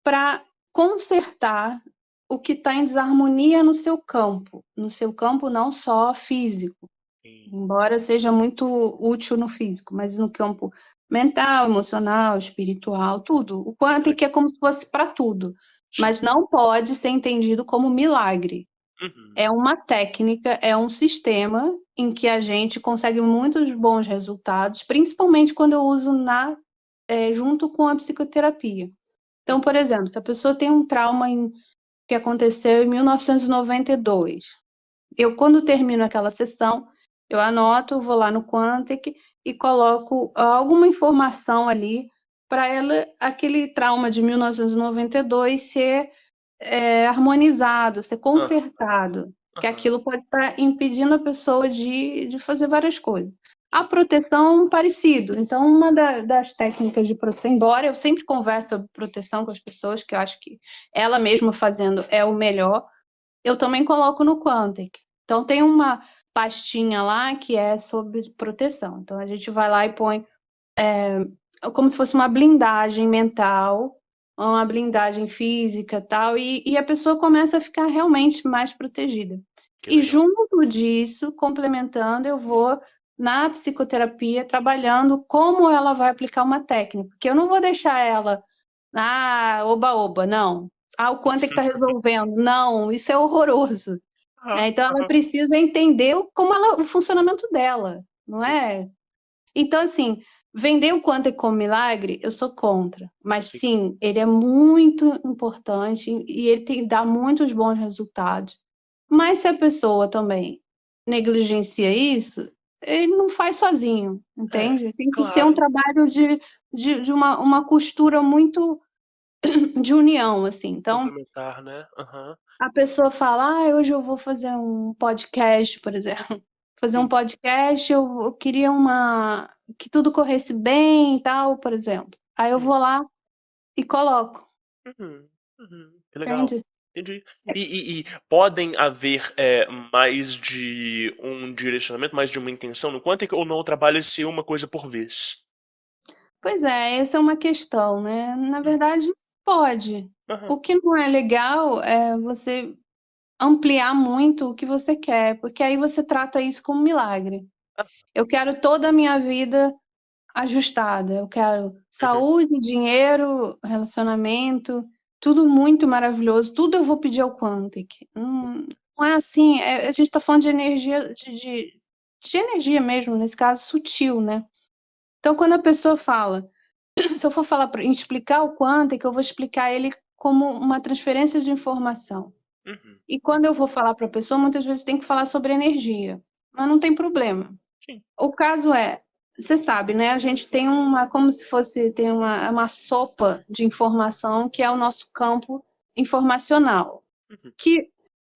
para consertar o que está em desarmonia no seu campo não só físico, embora seja muito útil no físico, mas no campo mental, emocional, espiritual, tudo. O quântico é como se fosse para tudo, mas não pode ser entendido como milagre. É uma técnica, é um sistema em que a gente consegue muitos bons resultados, principalmente quando eu uso junto com a psicoterapia. Então, por exemplo, se a pessoa tem um trauma que aconteceu em 1992, quando termino aquela sessão, eu anoto, vou lá no Quantic e coloco alguma informação ali para aquele trauma de 1992 ser harmonizado, ser consertado, que aquilo pode estar impedindo a pessoa de fazer várias coisas. A proteção, parecido. Então, uma das técnicas de proteção, embora eu sempre converse sobre proteção com as pessoas, que eu acho que ela mesma fazendo é o melhor, eu também coloco no Quantic. Então, tem uma pastinha lá que é sobre proteção. Então, a gente vai lá e põe como se fosse uma blindagem mental, uma blindagem física tal, e a pessoa começa a ficar realmente mais protegida. E junto disso, complementando, eu vou na psicoterapia trabalhando como ela vai aplicar uma técnica, porque eu não vou deixar ela, oba-oba, não. O quanto é que está resolvendo? Não, isso é horroroso. Então, ela precisa entender o funcionamento dela, não é? Então, assim, vender o Quantic como milagre, eu sou contra. Mas, sim, ele é muito importante e ele dá muitos bons resultados. Mas se a pessoa também negligencia isso, ele não faz sozinho, entende? Tem que ser um trabalho de uma costura muito de união, assim. Então, Complementar, né? a pessoa fala, hoje eu vou fazer um podcast, por exemplo. Fazer um podcast, eu queria que tudo corresse bem e tal, por exemplo. Aí eu vou lá e coloco. Que legal. Entende? Entendi. E podem haver mais de um direcionamento, mais de uma intenção no Quantic, ou não o trabalho é ser uma coisa por vez? Pois é, essa é uma questão, né? Na verdade, pode. O que não é legal é você ampliar muito o que você quer, porque aí você trata isso como milagre. Eu quero toda a minha vida ajustada, eu quero saúde, dinheiro, relacionamento, tudo muito maravilhoso, tudo eu vou pedir ao Quantic. Não é assim, a gente está falando de energia, de energia mesmo, nesse caso, sutil, né? Então, quando a pessoa fala, se eu for explicar o Quantic, eu vou explicar ele como uma transferência de informação. E quando eu vou falar para a pessoa, muitas vezes tem que falar sobre energia, mas não tem problema. O caso você sabe, né? A gente tem como se fosse, tem uma sopa de informação que é o nosso campo informacional, que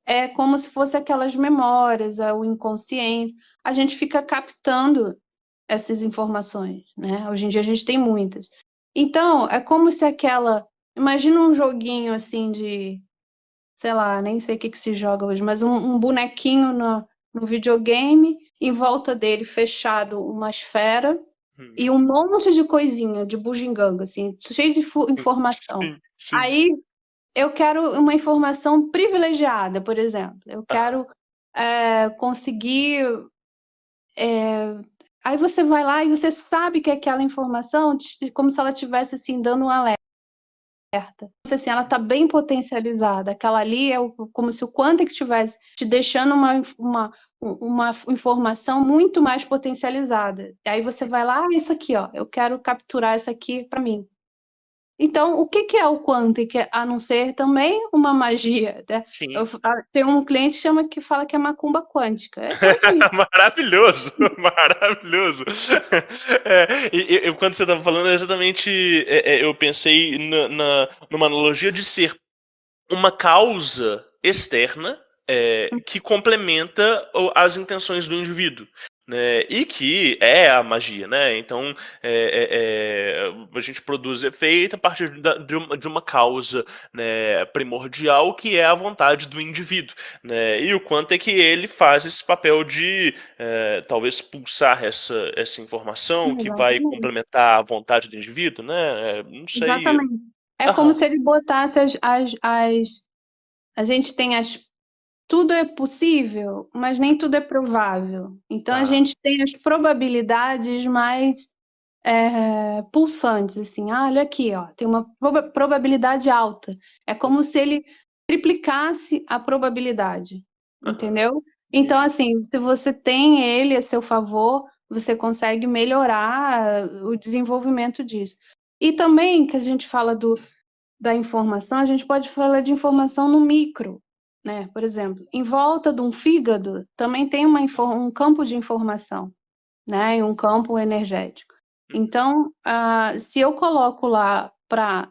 é como se fosse aquelas memórias, o inconsciente. A gente fica captando essas informações, né? Hoje em dia a gente tem muitas. Então, é como se imagina um joguinho assim sei lá, nem sei o que se joga hoje, mas um bonequinho no videogame, em volta dele fechado uma esfera e um monte de coisinha, de bugiganga, assim, cheio de informação. Sim. Aí eu quero uma informação privilegiada, por exemplo. Eu quero conseguir. Aí você vai lá e você sabe que aquela informação, como se ela estivesse assim, dando um alerta. Assim, ela está bem potencializada. Aquela ali é como se o Quantic estivesse te deixando uma informação muito mais potencializada. E aí você vai lá, isso aqui, ó, eu quero capturar isso aqui para mim. Então, o que é o Quantic, a não ser também uma magia? Né? Tem um cliente que fala que é macumba quântica. Maravilhoso, maravilhoso. Quando você estava falando, exatamente, eu pensei numa analogia de ser uma causa externa que complementa as intenções do indivíduo. né, e que é a magia, né? Então a gente produz efeito a partir de uma causa, né, primordial que é a vontade do indivíduo, né? E o quanto é que ele faz esse papel de talvez pulsar essa informação que vai Exatamente. complementar a vontade do indivíduo, né? Não sei. Exatamente. É como Aham, se ele botasse a gente tem tudo é possível, mas nem tudo é provável. Então a tá. gente tem as probabilidades mais pulsantes, assim. Ah, olha aqui, ó, tem uma probabilidade alta. É como se ele triplicasse a probabilidade, Aham, entendeu? Então, entendi. assim, se você tem ele a seu favor, você consegue melhorar o desenvolvimento disso. E também que a gente fala da informação, a gente pode falar de informação no micro, né? Por exemplo, em volta de um fígado também tem um campo de informação, né? E um campo energético. Uhum, Então, se eu coloco lá para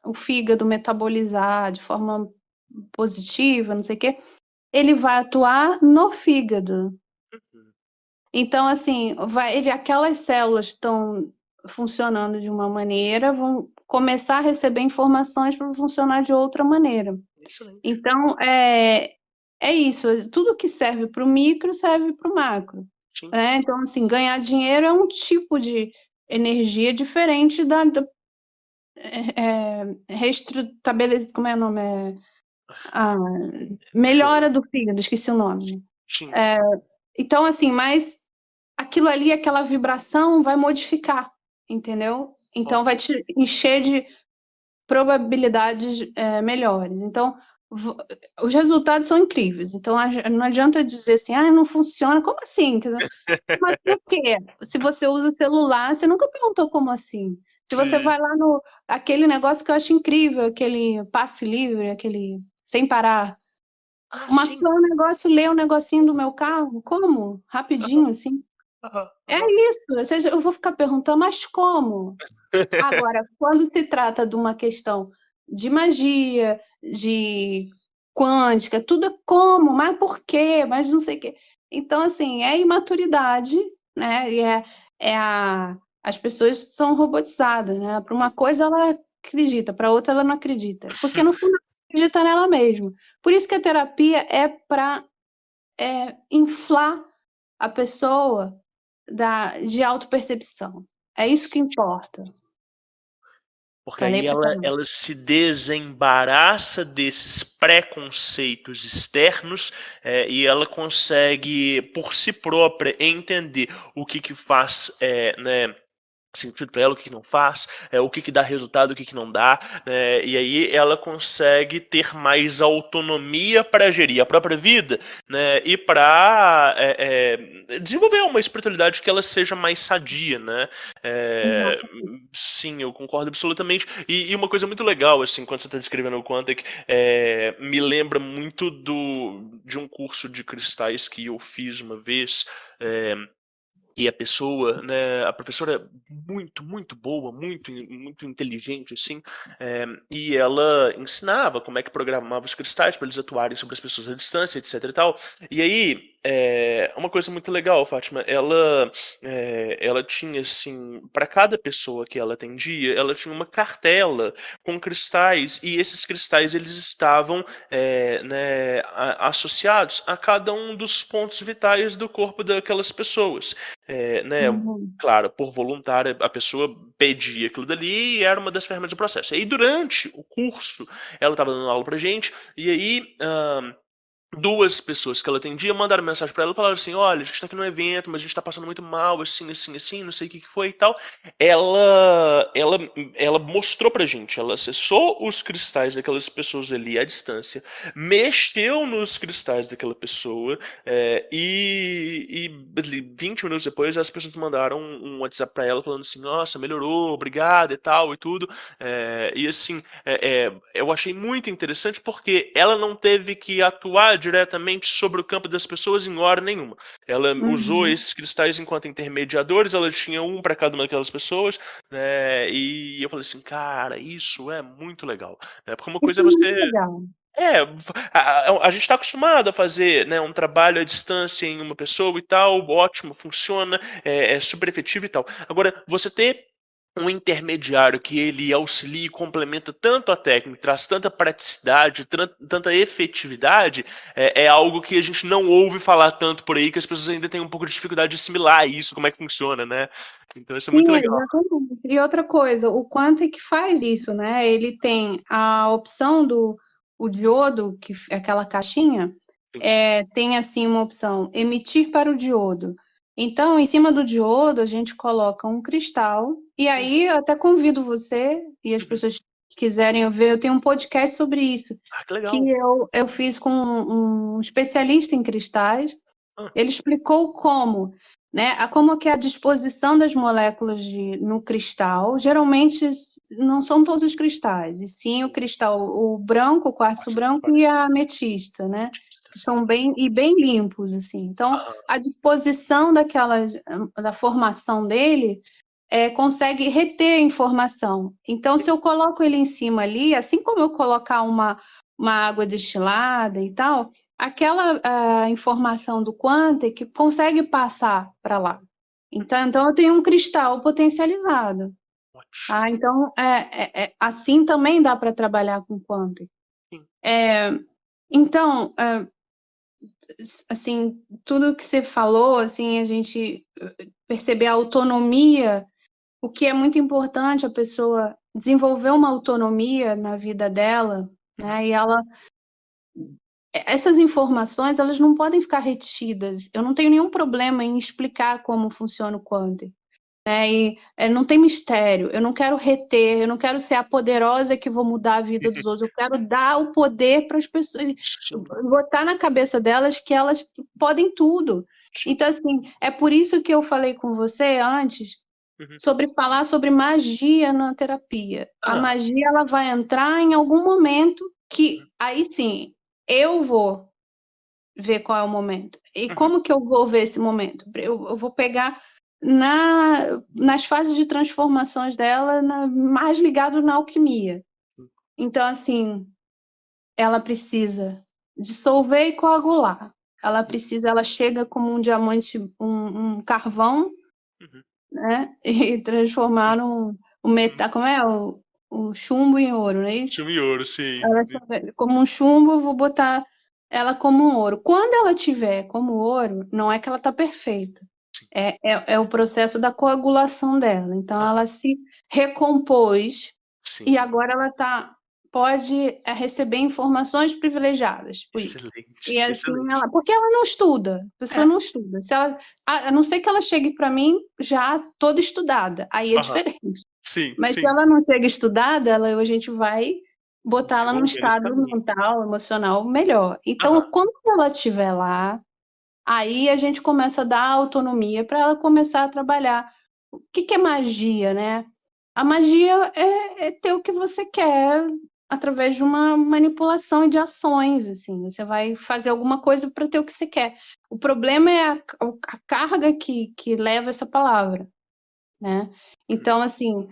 o fígado metabolizar de forma positiva, não sei o quê, ele vai atuar no fígado. uhum. Então, assim, aquelas células estão funcionando de uma maneira, vão começar a receber informações para funcionar de outra maneira. Excelente. Então, é isso, tudo que serve para o micro serve para o macro. Sim. Né? Então, assim, ganhar dinheiro é um tipo de energia diferente como é o nome? A melhora do fígado, esqueci o nome. Sim. Então, assim, mas aquilo ali, aquela vibração vai modificar, entendeu? Então vai Ok. te encher de probabilidades melhores. Então, os resultados são incríveis. Então, não adianta dizer assim, não funciona. Como assim? Mas por quê? Se você usa celular, você nunca perguntou como assim. Se você Sim. vai lá no aquele negócio que eu acho incrível, aquele passe livre, aquele sem parar. Ah, sim. Só um negócio, ler um negocinho do meu carro, como? Aham, Rapidinho, assim. aham, É aham. isso. Ou seja, eu vou ficar perguntando, mas como? Agora, quando se trata de uma questão de magia, de quântica, tudo é como, mas por quê, mas não sei o quê. Então, assim, é imaturidade, né? As pessoas são robotizadas, né? Para uma coisa ela acredita, para outra ela não acredita. Porque no fundo ela acredita nela mesma. Por isso que a terapia é para inflar a pessoa de autopercepção. É isso que importa. Porque Falei aí pra caramba. ela se desembaraça desses preconceitos externos, e ela consegue, por si própria, entender o que faz, né, sentido para ela, o que não faz, o que dá resultado, o que não dá, né? E aí ela consegue ter mais autonomia para gerir a própria vida, né? E para desenvolver uma espiritualidade que ela seja mais sadia, né? É, Exato. sim, eu concordo absolutamente. E uma coisa muito legal, assim, quando você está descrevendo o Quantic, me lembra muito de um curso de cristais que eu fiz uma vez. E a pessoa, né, a professora é muito, muito boa, muito inteligente, assim, e ela ensinava como é que programava os cristais para eles atuarem sobre as pessoas à distância, etc e tal. E aí, uma coisa muito legal, Fátima, ela tinha, assim, para cada pessoa que ela atendia, ela tinha uma cartela com cristais, e esses cristais, eles estavam, né, associados a cada um dos pontos vitais do corpo daquelas pessoas. Né, Uhum. claro, por voluntária, a pessoa pedia aquilo dali e era uma das ferramentas do processo. E aí, durante o curso, ela estava dando aula pra gente, e aí duas pessoas que ela atendia mandaram mensagem pra ela e falaram assim: olha, a gente tá aqui num evento, mas a gente tá passando muito mal, assim, não sei o que foi e tal. Ela mostrou pra gente, ela acessou os cristais daquelas pessoas ali à distância, mexeu nos cristais daquela pessoa, ali 20 minutos depois as pessoas mandaram um WhatsApp pra ela falando assim: nossa, melhorou, obrigado e tal e tudo. E assim, eu achei muito interessante porque ela não teve que atuar diretamente sobre o campo das pessoas em hora nenhuma. Ela usou Uhum. esses cristais enquanto intermediadores, ela tinha um para cada uma daquelas pessoas, né? E eu falei assim, cara, isso é muito legal, né? Porque uma Isso coisa é é muito você legal. A gente está acostumado a fazer, né, um trabalho à distância em uma pessoa e tal, ótimo, funciona, é super efetivo e tal. Agora, você ter um intermediário que ele auxilia e complementa tanto a técnica, traz tanta praticidade, tanta efetividade, é algo que a gente não ouve falar tanto por aí, que as pessoas ainda têm um pouco de dificuldade de assimilar isso, como é que funciona, né? Então isso é muito Sim, legal. exatamente. E outra coisa, o Quantic faz isso, né? Ele tem a opção do o diodo, que é aquela caixinha, Sim. tem assim uma opção, emitir para o diodo. Então, em cima do diodo, a gente coloca um cristal, e aí eu até convido você e as pessoas que quiserem ver, eu tenho um podcast sobre isso, Ah, que que legal. eu fiz com um especialista em cristais. Ah. Ele explicou como, né, como que é a disposição das moléculas no cristal. Geralmente não são todos os cristais, e sim o cristal, o branco, o quartzo branco e a ametista, né? Que são bem limpos, assim. Então, a disposição da formação dele consegue reter a informação. Então, se eu coloco ele em cima ali, assim como eu colocar uma água destilada e tal, aquela informação do Quantic consegue passar para lá. Então, eu tenho um cristal potencializado. Ah, então, assim também dá para trabalhar com Quantic. Então, assim, tudo que você falou, assim, a gente perceber a autonomia, o que é muito importante, a pessoa desenvolver uma autonomia na vida dela, né? E essas informações, elas não podem ficar retidas. Eu não tenho nenhum problema em explicar como funciona o Quantic, né? E não tem mistério. Eu não quero reter, eu não quero ser a poderosa que vou mudar a vida dos outros. Eu quero dar o poder para as pessoas, botar na cabeça delas que elas podem tudo. Então, assim, é por isso que eu falei com você antes sobre falar sobre magia na terapia. A magia, ela vai entrar em algum momento que, aí sim, eu vou ver qual é o momento. E como que eu vou ver esse momento? Eu vou pegar nas fases de transformações dela, mais ligado na alquimia. Então, assim, ela precisa dissolver e coagular. Ela chega como um diamante, um carvão, né? E transformar um metal, como é? O chumbo em ouro, não é isso? Chumbo e ouro, sim. Como um chumbo, eu vou botar ela como um ouro. Quando ela tiver como ouro, não é que ela está perfeita. É o processo da coagulação dela. Então, ela se recompôs e agora ela pode receber informações privilegiadas por isso. Excelente, E assim, excelente. porque ela não estuda, a pessoa não estuda. A não ser que ela chegue para mim já toda estudada, aí é diferente. Sim, Mas sim. se ela não chega estudada, a gente vai botar ela num Desenvolver esse estado caminho. mental, emocional melhor. Então, quando ela estiver lá, aí a gente começa a dar autonomia para ela começar a trabalhar. O que é magia, né? A magia é ter o que você quer através de uma manipulação e de ações, assim. Você vai fazer alguma coisa para ter o que você quer. O problema é a carga que leva essa palavra, né? Então, assim,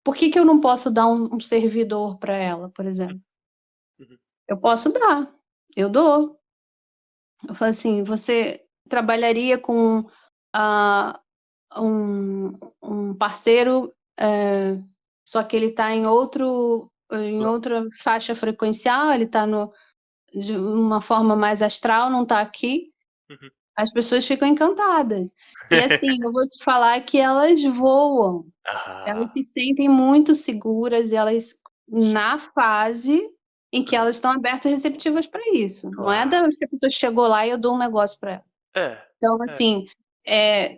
por que eu não posso dar um servidor para ela, por exemplo? Eu posso dar, eu dou. Eu falo assim, você trabalharia com um parceiro, só que ele está em outra faixa frequencial, ele está de uma forma mais astral, não está aqui. As pessoas ficam encantadas. E assim, eu vou te falar que elas voam. Elas se sentem muito seguras, elas na fase em que elas estão abertas e receptivas para isso. Não é que a pessoa chegou lá e eu dou um negócio para ela. Então, assim,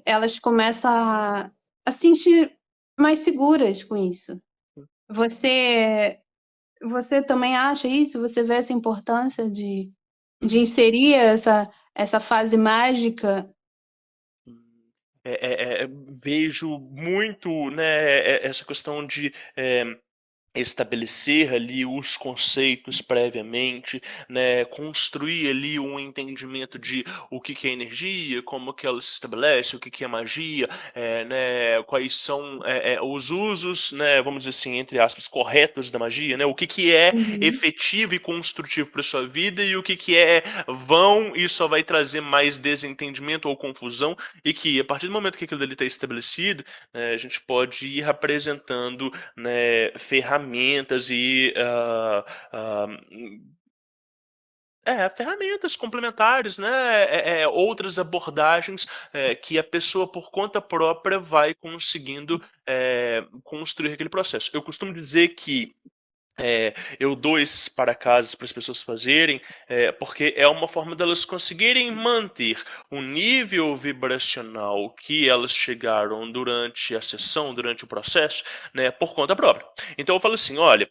elas começam a se sentir mais seguras com isso. Você também acha isso? Você vê essa importância de inserir essa fase mágica? Vejo muito, né, essa questão de estabelecer ali os conceitos previamente, né, construir ali um entendimento de o que que é energia, como que ela se estabelece, o que que é magia, né, quais são os usos, né, vamos dizer assim, entre aspas, corretos da magia, né, o que que é Uhum. efetivo e construtivo para sua vida e o que é vão e só vai trazer mais desentendimento ou confusão, e que a partir do momento que aquilo dali está estabelecido, né, a gente pode ir apresentando, né, ferramentas e ferramentas complementares, né, outras abordagens que a pessoa por conta própria vai conseguindo construir aquele processo. Eu costumo dizer que eu dou esses para-casas para as pessoas fazerem, porque é uma forma delas conseguirem manter o nível vibracional que elas chegaram durante a sessão, durante o processo, né, por conta própria. Então eu falo assim, olha,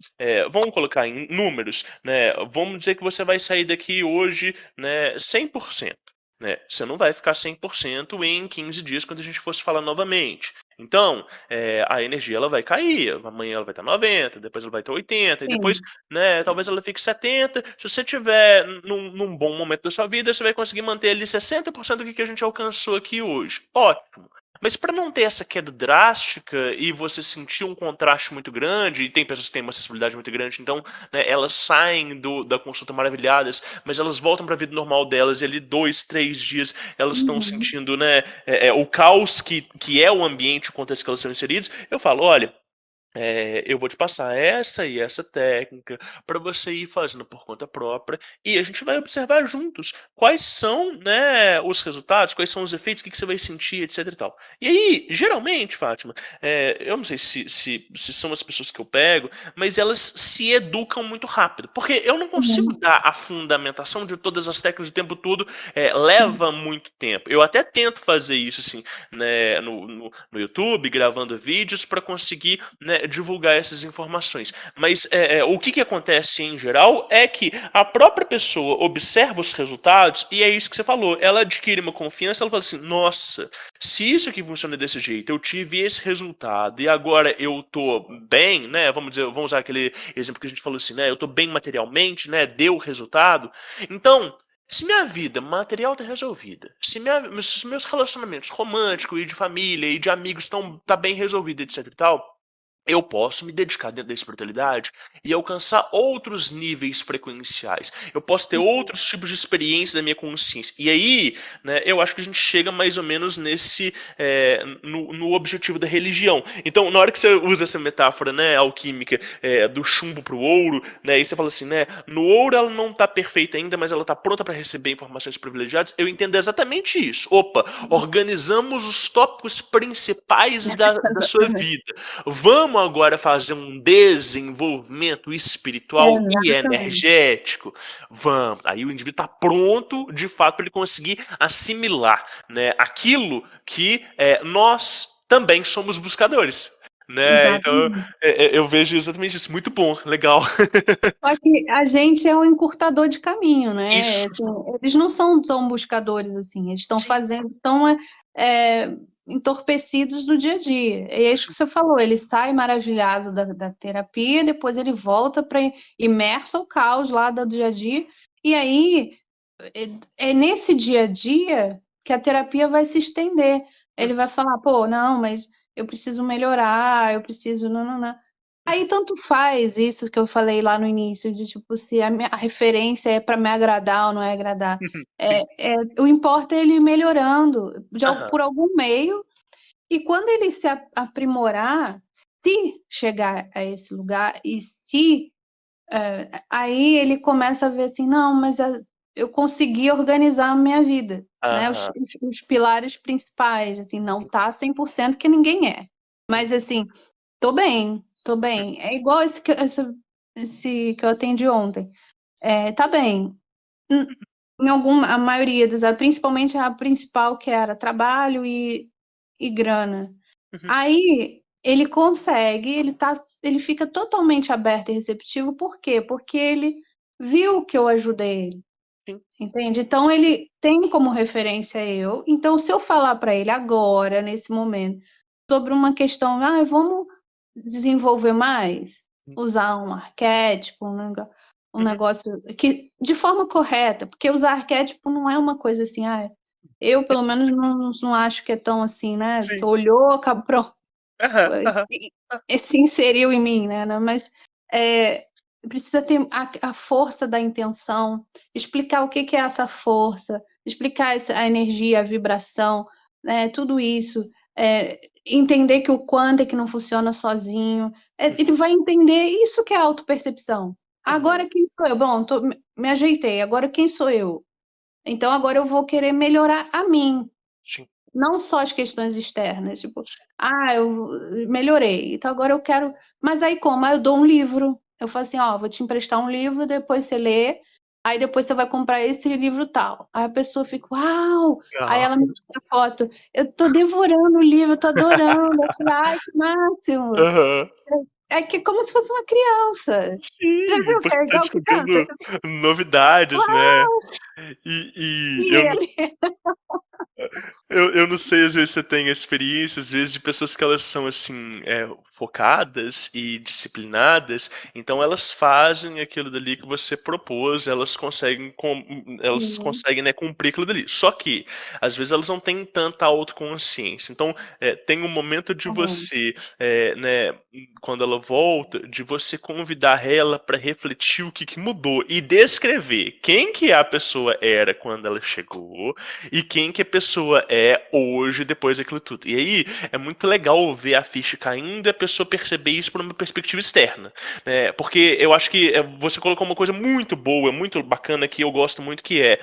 vamos colocar em números, né, vamos dizer que você vai sair daqui hoje, né, 100%. Né? Você não vai ficar 100% em 15 dias quando a gente fosse falar novamente. Então, a energia ela vai cair, amanhã ela vai estar 90, depois ela vai estar 80, e depois, Sim. né, talvez ela fique 70. Se você tiver num bom momento da sua vida, você vai conseguir manter ali 60% do que a gente alcançou aqui hoje. Ótimo. Mas para não ter essa queda drástica e você sentir um contraste muito grande, e tem pessoas que têm uma sensibilidade muito grande, então, né, elas saem da consulta maravilhadas, mas elas voltam para a vida normal delas, e ali 2, 3 dias elas estão Uhum. sentindo, né, o caos que é o ambiente, o contexto que elas são inseridos. Eu falo, olha, eu vou te passar essa e essa técnica para você ir fazendo por conta própria, e a gente vai observar juntos quais são, né, os resultados, quais são os efeitos, o que que você vai sentir, etc e tal. E aí, geralmente, Fátima, eu não sei se são as pessoas que eu pego, mas elas se educam muito rápido, porque eu não consigo Uhum. dar a fundamentação de todas as técnicas o tempo todo, leva muito tempo. Eu até tento fazer isso, assim, né, no YouTube, gravando vídeos para conseguir, né, divulgar essas informações. Mas o que acontece em geral é que a própria pessoa observa os resultados, e é isso que você falou, ela adquire uma confiança, ela fala assim, nossa, se isso aqui funciona desse jeito, eu tive esse resultado e agora eu tô bem, né, vamos usar aquele exemplo que a gente falou assim, né, eu tô bem materialmente, né, deu resultado. Então, se minha vida material tá resolvida, se meus relacionamentos românticos e de família e de amigos tá bem resolvido, etc e tal, eu posso me dedicar dentro da espiritualidade e alcançar outros níveis frequenciais. Eu posso ter outros tipos de experiência da minha consciência. E aí, né, eu acho que a gente chega mais ou menos no objetivo da religião. Então, na hora que você usa essa metáfora, né, alquímica, do chumbo para o ouro, né, e você fala assim, né, no ouro ela não está perfeita ainda, mas ela está pronta para receber informações privilegiadas. Eu entendo exatamente isso. Opa, organizamos os tópicos principais da sua Exatamente. vida. Vamos agora fazer um desenvolvimento espiritual e Exatamente. energético? Vamos. Aí o indivíduo está pronto, de fato, para ele conseguir assimilar, né, aquilo que nós também somos buscadores. Né? Então, Exatamente. eu vejo exatamente isso. Muito bom, legal. Só que a gente é um encurtador de caminho, né? Isso, Assim, eles não são tão buscadores assim, eles estão sim, fazendo, estão entorpecidos no dia a dia. É isso que sim. você falou, ele sai maravilhado da terapia, depois ele volta para imerso ao caos lá do dia a dia, e aí é nesse dia a dia que a terapia vai se estender. Ele vai falar, pô, não, mas eu preciso melhorar, eu preciso. Não, não, não. Aí tanto faz isso que eu falei lá no início, de tipo, se a referência é para me agradar ou não é agradar. Sim. O importa é ele ir melhorando Aham. por algum meio, e quando ele se aprimorar, se chegar a esse lugar, e se aí ele começa a ver assim, não, mas eu consegui organizar a minha vida, né? Os, Aham. os pilares principais, assim, não tá 100% que ninguém é. Mas assim, tô bem, tô bem. É igual esse que eu atendi ontem. Tá bem. Em a maioria das, principalmente a principal, que era trabalho e grana. Uhum. Aí ele consegue, ele fica totalmente aberto e receptivo, por quê? Porque ele viu que eu ajudei ele, Sim. entende? Então ele tem como referência eu. Então, se eu falar para ele agora, nesse momento, sobre uma questão, vamos desenvolver mais, usar um arquétipo, um Uhum. negócio que de forma correta, porque usar arquétipo não é uma coisa assim, eu pelo menos não acho que é tão assim, né? Você Sim. olhou, acabou, pronto, Aham, aham. e se inseriu em mim, né? Mas precisa ter a força da intenção, explicar o que é essa força, explicar a energia, a vibração, né? Tudo isso, entender que o Quantum não funciona sozinho, ele vai entender isso que é autopercepção. Uhum. Agora quem sou eu? Bom, me ajeitei, agora quem sou eu? Então agora eu vou querer melhorar a mim, Sim. não só as questões externas, tipo, eu melhorei, então agora eu quero. Mas aí como? Eu dou um livro, eu falo assim, vou te emprestar um livro, depois você lê, aí depois você vai comprar esse livro tal. Aí a pessoa fica, uau! Aí Legal. ela me mostra a foto, eu tô devorando o livro, eu tô adorando. Eu falei, ai, que máximo! Aham. É que como se fosse uma criança. Já Sim, viu que porque é tá igual criança? descobrindo novidades, né? E E eu ele. Eu não sei, às vezes você tem experiência, às vezes, de pessoas que elas são, assim, focadas e disciplinadas, então elas fazem aquilo dali que você propôs, elas conseguem, né, cumprir aquilo dali. Só que, às vezes, elas não têm tanta autoconsciência. Então, tem um momento de você, né, quando ela volta, de você convidar ela para refletir o que mudou e descrever quem que a pessoa era quando ela chegou e quem que a pessoa é hoje depois daquilo tudo. E aí é muito legal ver a ficha caindo e a pessoa perceber isso por uma perspectiva externa, né? Porque eu acho que você colocou uma coisa muito boa, muito bacana que eu gosto muito é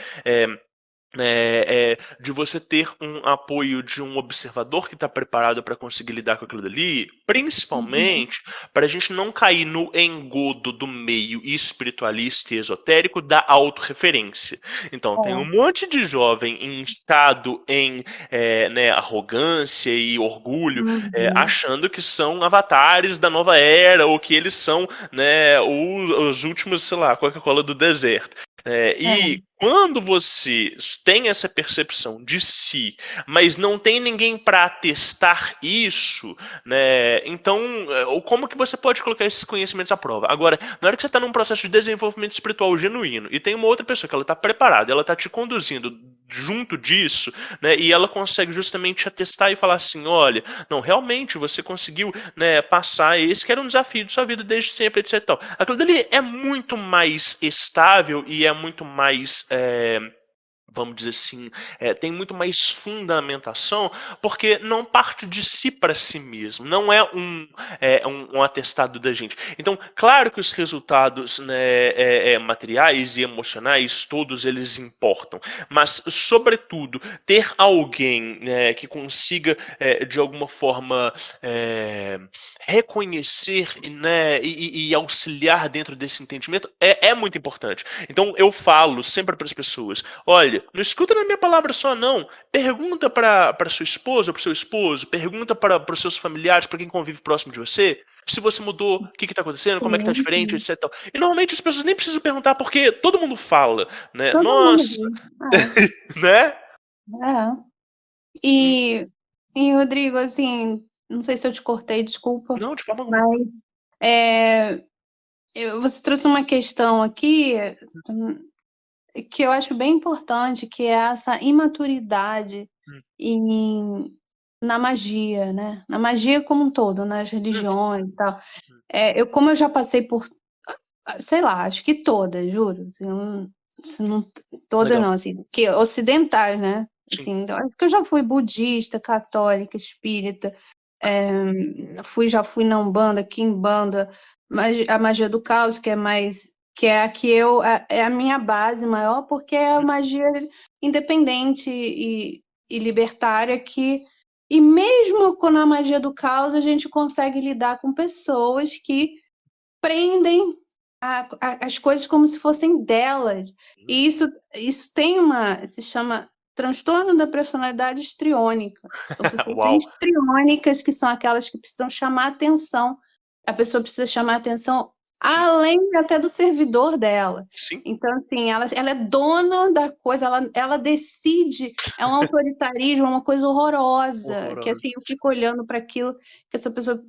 de você ter um apoio de um observador que está preparado para conseguir lidar com aquilo dali, Uhum. principalmente para a gente não cair no engodo do meio espiritualista e esotérico da autorreferência. Então, tem um monte de jovem instado em né, arrogância e orgulho, Uhum. achando que são avatares da nova era ou que eles são, né, os últimos, sei lá, Coca-Cola do deserto. É. E quando você tem essa percepção de si, mas não tem ninguém para atestar isso, né? Então, como que você pode colocar esses conhecimentos à prova? Agora, na hora que você está num processo de desenvolvimento espiritual genuíno e tem uma outra pessoa que ela está preparada, ela está te conduzindo junto disso, né? E ela consegue justamente atestar e falar assim, olha, não, realmente você conseguiu, né, passar esse que era um desafio de sua vida desde sempre, etc. Tal. Aquilo dali é muito mais estável e é muito mais vamos dizer assim, tem muito mais fundamentação, porque não parte de si para si mesmo, não é um atestado da gente. Então, claro que os resultados, né, materiais e emocionais, todos eles importam, mas, sobretudo, ter alguém, né, que consiga, de alguma forma, reconhecer, né, e auxiliar dentro desse entendimento é muito importante. Então, eu falo sempre para as pessoas, olha, não escuta na minha palavra só, não. Pergunta para sua esposa, para seu esposo, pergunta para os seus familiares, para quem convive próximo de você, se você mudou, o que está acontecendo, como é que está Sim, diferente, sim. etc. E normalmente as pessoas nem precisam perguntar, porque todo mundo fala, né? Todo mundo Nossa, diz. né? É. E, Rodrigo, assim, não sei se eu te cortei, desculpa, Não, de forma alguma. mas é, você trouxe uma questão aqui que eu acho bem importante, que é essa imaturidade Hum, na magia, né? Na magia como um todo, nas uhum, religiões e tal. uhum. Como eu já passei por, sei lá, acho que todas, juro. Assim, todas Legal. não, assim, que ocidentais, né? Sim. Assim, então, acho que eu já fui budista, católica, espírita, já fui na Umbanda, Quimbanda, a magia do caos, que é mais, que é a que é a minha base maior, porque é a magia independente e libertária e mesmo com a magia do caos, a gente consegue lidar com pessoas que prendem as coisas como se fossem delas. E isso se chama transtorno da personalidade histriônica. São pessoas Uau. histriônicas, que são aquelas que precisam chamar atenção. A pessoa precisa chamar atenção além até do servidor dela. Sim. Então, assim, ela é dona da coisa, ela decide, é um autoritarismo, é uma coisa horrorosa, que assim, eu fico olhando para aquilo, que essa pessoa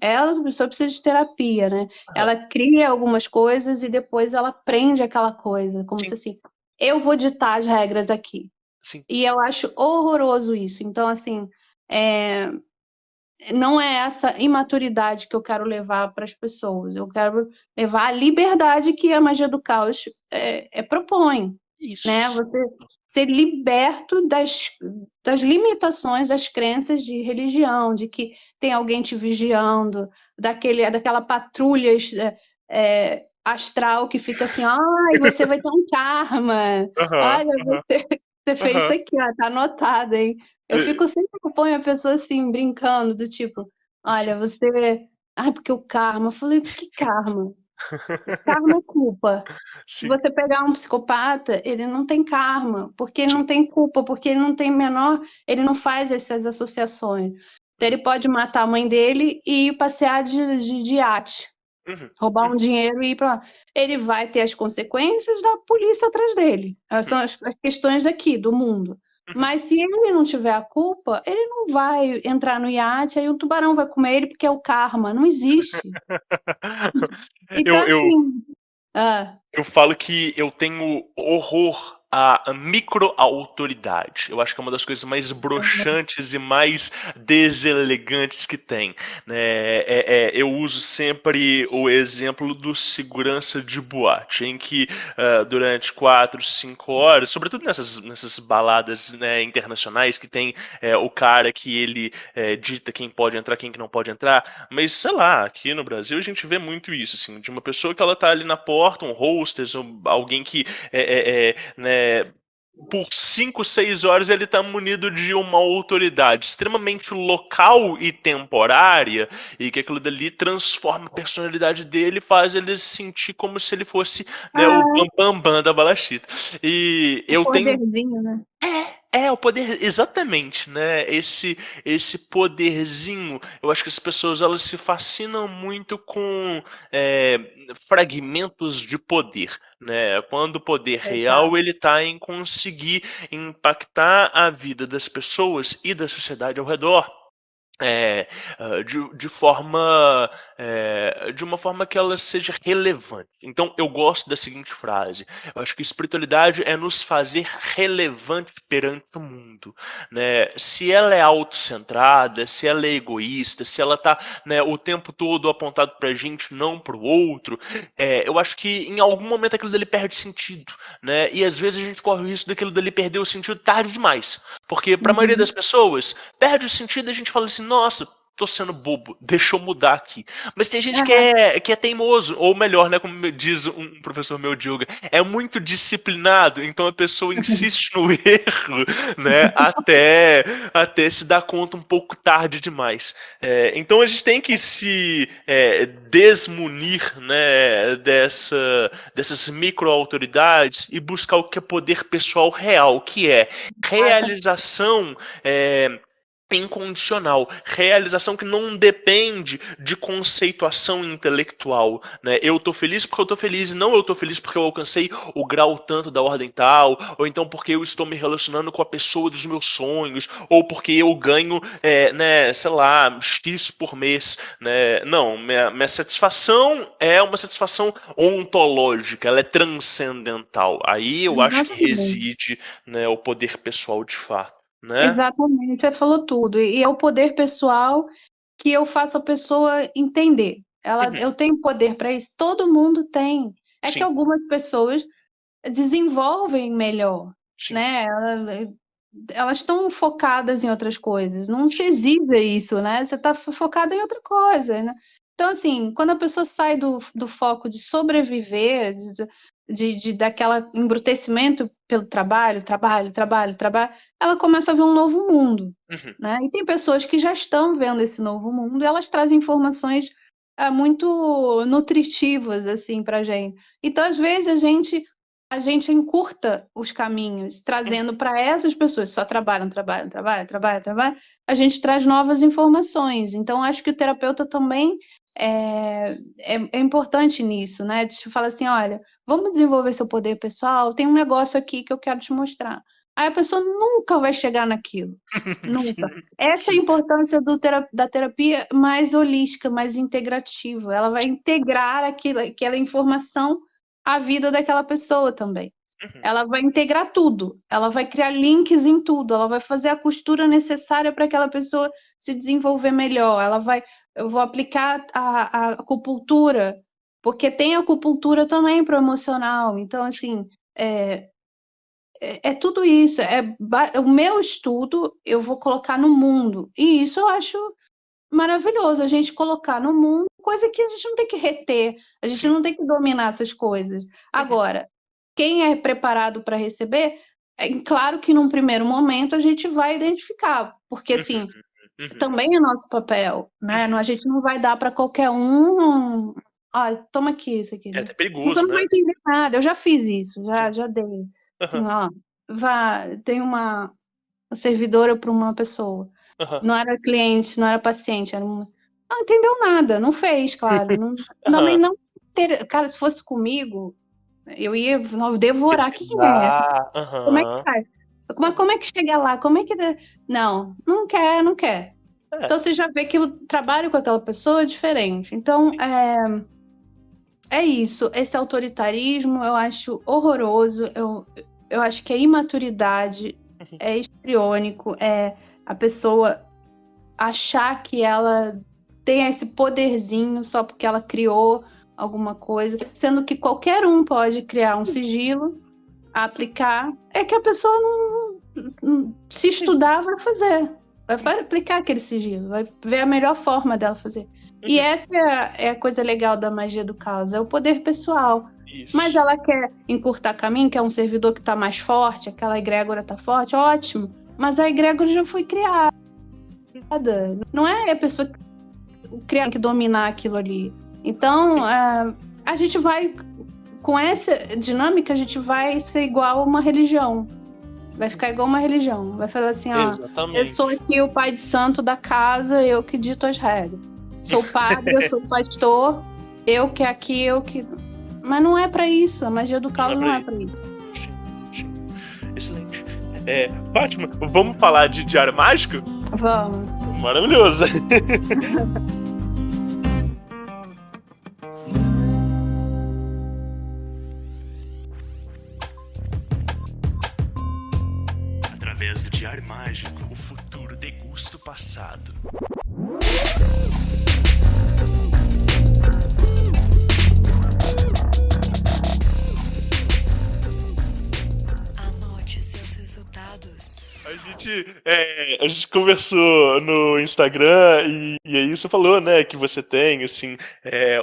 precisa de terapia, né? Ela cria algumas coisas e depois ela aprende aquela coisa, como Sim. se assim, eu vou ditar as regras aqui. Sim. E eu acho horroroso isso. Então, assim, não é essa imaturidade que eu quero levar para as pessoas. Eu quero levar a liberdade que a magia do caos propõe. Isso. Né? Você ser liberto das limitações das crenças de religião, de que tem alguém te vigiando, daquela patrulha astral que fica assim, ai, você vai ter um karma, olha, você fez isso aqui, ó, tá anotado, hein? Eu fico sempre, eu ponho a pessoa assim, brincando, do tipo, olha, você... Ai, porque o karma. Eu falei, que karma? Karma é culpa. Se você pegar um psicopata, ele não tem karma, porque ele não tem culpa, porque ele não tem ele não faz essas associações. Então, ele pode matar a mãe dele e ir passear de iate, roubar um dinheiro e ir para lá. Ele vai ter as consequências da polícia atrás dele. São as questões aqui, do mundo. Mas se ele não tiver a culpa, ele não vai entrar no iate, aí o tubarão vai comer ele porque é o karma. Não existe. Então, assim... Eu falo que eu tenho horror à micro-autoridade. Eu acho que é uma das coisas mais broxantes e mais deselegantes que tem. Né? Eu uso sempre o exemplo do segurança de boate, em que durante 4, 5 horas, sobretudo nessas baladas, né, internacionais, que tem o cara que ele dita quem pode entrar, quem que não pode entrar, mas sei lá, aqui no Brasil a gente vê muito isso, assim, de uma pessoa que ela tá ali na porta, um hostess, ou alguém que né, por 5, 6 horas ele está munido de uma autoridade extremamente local e temporária, e que aquilo dali transforma a personalidade dele e faz ele se sentir como se ele fosse, né, o bambambam da balachita. E eu tenho... né? O poder, exatamente, né? Esse poderzinho. Eu acho que as pessoas elas se fascinam muito com fragmentos de poder, né? Quando o poder real ele está em conseguir impactar a vida das pessoas e da sociedade ao redor. De uma forma que ela seja relevante. Então eu gosto da seguinte frase: eu acho que espiritualidade é nos fazer relevante perante o mundo, né? Se ela é autocentrada, se ela é egoísta, se ela tá, né, o tempo todo apontado pra gente, não pro outro, eu acho que em algum momento aquilo dali perde sentido, né? E às vezes a gente corre o risco daquilo dali perder o sentido tarde demais, porque pra maioria das pessoas perde o sentido e a gente fala assim, nossa, tô sendo bobo, deixa eu mudar aqui. Mas tem gente que é teimoso, ou melhor, né, como diz um professor meu de yoga, é muito disciplinado, então a pessoa insiste no erro, né, até se dar conta um pouco tarde demais. Então a gente tem que se desmunir, né, dessas micro-autoridades e buscar o que é poder pessoal real, que é realização incondicional, realização que não depende de conceituação intelectual, né? Eu tô feliz porque eu tô feliz, e não eu tô feliz porque eu alcancei o grau tanto da ordem tal, ou então porque eu estou me relacionando com a pessoa dos meus sonhos, ou porque eu ganho, né, sei lá, X por mês, né? Não, minha satisfação é uma satisfação ontológica, ela é transcendental. Aí eu acho que reside, né, o poder pessoal de fato. Né? Exatamente, você falou tudo. E é o poder pessoal que eu faço a pessoa entender. Eu tenho poder para isso, todo mundo tem. Sim. Que algumas pessoas desenvolvem melhor, né? Elas estão focadas em outras coisas. Não se exige isso, né? Você está focado em outra coisa, né? Então, assim, quando a pessoa sai do foco de sobreviver, daquela embrutecimento pelo trabalho, ela começa a ver um novo mundo, né? E tem pessoas que já estão vendo esse novo mundo e elas trazem informações muito nutritivas, assim, pra gente. Então, às vezes, a gente encurta os caminhos, trazendo para essas pessoas que só trabalham, a gente traz novas informações. Então, acho que o terapeuta também é importante nisso, né? De falar assim, olha, vamos desenvolver seu poder pessoal, tem um negócio aqui que eu quero te mostrar. Aí a pessoa nunca vai chegar naquilo, Sim, nunca. Essa é a sim. importância da terapia mais holística, mais integrativa. Ela vai integrar aquela informação à vida daquela pessoa também. Uhum. Ela vai integrar tudo, ela vai criar links em tudo, ela vai fazer a costura necessária para aquela pessoa se desenvolver melhor. Eu vou aplicar a acupuntura, porque tem acupuntura também para o emocional. Então, assim, é tudo isso. O meu estudo eu vou colocar no mundo. E isso eu acho maravilhoso, a gente colocar no mundo coisa que a gente não tem que reter, a gente Sim. não tem que dominar essas coisas. Agora, quem é preparado para receber, claro que num primeiro momento a gente vai identificar, porque assim, Uhum. também é nosso papel, né? A gente não vai dar para qualquer um. Ó, toma aqui isso aqui. É até Você perigoso, não né? vai entender nada. Eu já fiz isso, Sim. já dei. Assim, Aham, ó, tem uma servidora para uma pessoa. aham, Não era cliente, não era paciente, era uma. Não entendeu nada, não fez, claro. Também aham. não. Cara, se fosse comigo, eu ia devorar. Quem é? Pesquisar, Como é que aham. faz? Como é que chega lá? Como é que. Não, não quer, não quer. É, Então você já vê que o trabalho com aquela pessoa é diferente. Então, é isso. Esse autoritarismo eu acho horroroso. Eu acho que a imaturidade é histriônico. É a pessoa achar que ela tem esse poderzinho só porque ela criou alguma coisa, sendo que qualquer um pode criar um sigilo, aplicar. É que a pessoa não se estudar, vai fazer. Vai aplicar aquele sigilo, vai ver a melhor forma dela fazer. E essa é a coisa legal da magia do caos, é o poder pessoal. isso. Mas ela quer encurtar caminho, quer um servidor que está mais forte, aquela egrégora está forte, ótimo. Mas a egrégora já foi criada. Não é a pessoa que que dominar aquilo ali. Então, a gente vai, com essa dinâmica, a gente vai ser igual a uma religião. Vai ficar igual uma religião. Vai falar assim, ó, Exatamente. eu sou aqui o pai de santo da casa, eu que dito as regras. Sou padre, eu sou pastor, eu que aqui, eu que... Mas não é pra isso, a magia do caos não é pra isso. Sim. Excelente. Fátima, vamos falar de Diário Mágico? Vamos. Maravilhoso. Através do Diário Mágico, o futuro degusta o passado. Anote seus resultados. A gente conversou no Instagram e aí você falou, né, que você tem, assim,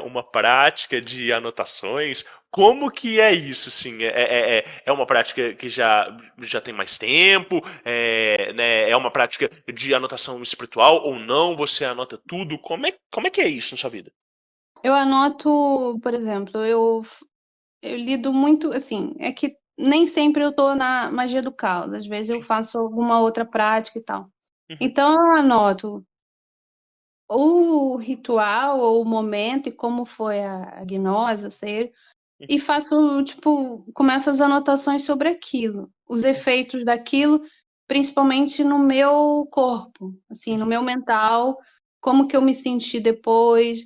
uma prática de anotações. Como que é isso, assim? É uma prática que já tem mais tempo? Né, é uma prática de anotação espiritual ou não? Você anota tudo? Como é que é isso na sua vida? Eu anoto, por exemplo, eu lido muito, assim, é que nem sempre eu tô na magia do caos, às vezes eu faço alguma outra prática e tal. Então eu anoto o ritual ou o momento e como foi a gnose, ou seja, e faço, tipo, começo as anotações sobre aquilo, os efeitos daquilo, principalmente no meu corpo, assim, no meu mental, como que eu me senti depois,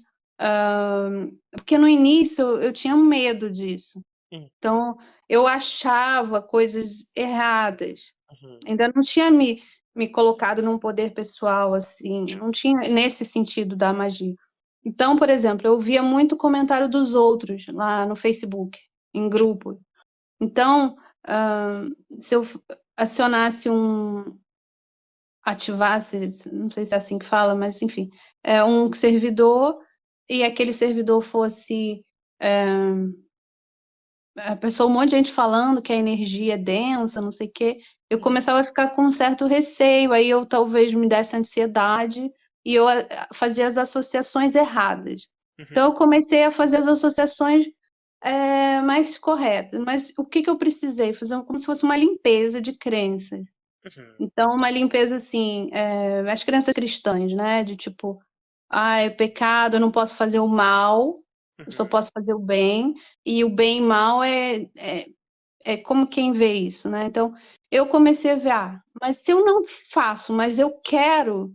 porque no início eu tinha medo disso. Então, eu achava coisas erradas. Ainda não tinha me colocado num poder pessoal, assim, não tinha nesse sentido da magia. Então, por exemplo, eu via muito comentário dos outros lá no Facebook, em grupo. Então, se eu acionasse ativasse, não sei se é assim que fala, mas enfim, um servidor e aquele servidor fosse a pessoa, um monte de gente falando que a energia é densa, não sei o quê, eu começava a ficar com um certo receio, aí eu talvez me desse ansiedade e eu fazia as associações erradas. Então eu comecei a fazer as associações mais corretas, mas o que eu precisei? Fazer como se fosse uma limpeza de crenças. Então uma limpeza assim, as crenças cristãs, né, de tipo, é pecado, eu não posso fazer o mal, eu só posso fazer o bem, e o bem e mal é como quem vê isso, né? Então, eu comecei a ver, mas se eu não faço, mas eu quero,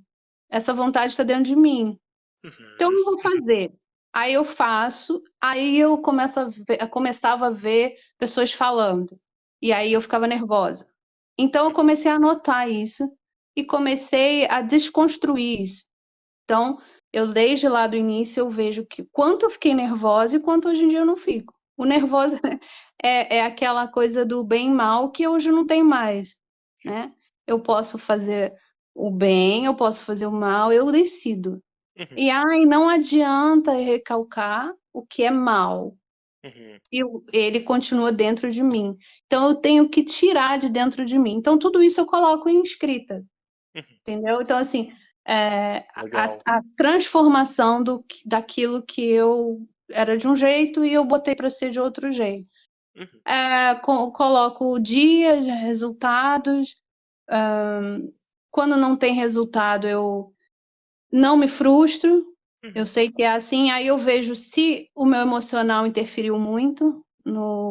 essa vontade está dentro de mim, então eu não vou fazer. Aí eu faço, aí eu começava a ver pessoas falando, e aí eu ficava nervosa. Então eu comecei a anotar isso, e comecei a desconstruir isso. Então, eu desde lá do início eu vejo que quanto eu fiquei nervosa e quanto hoje em dia eu não fico. O nervoso é aquela coisa do bem e mal que hoje não tem mais, né? Eu posso fazer o bem, eu posso fazer o mal, eu decido. E não adianta recalcar o que é mal. E ele continua dentro de mim. Então eu tenho que tirar de dentro de mim. Então tudo isso eu coloco em escrita. Entendeu? Então, assim, Legal. a transformação daquilo que eu era de um jeito e eu botei para ser de outro jeito. Coloco dias, resultados. Quando não tem resultado, eu não me frustro. Eu sei que é assim. Aí eu vejo se o meu emocional interferiu muito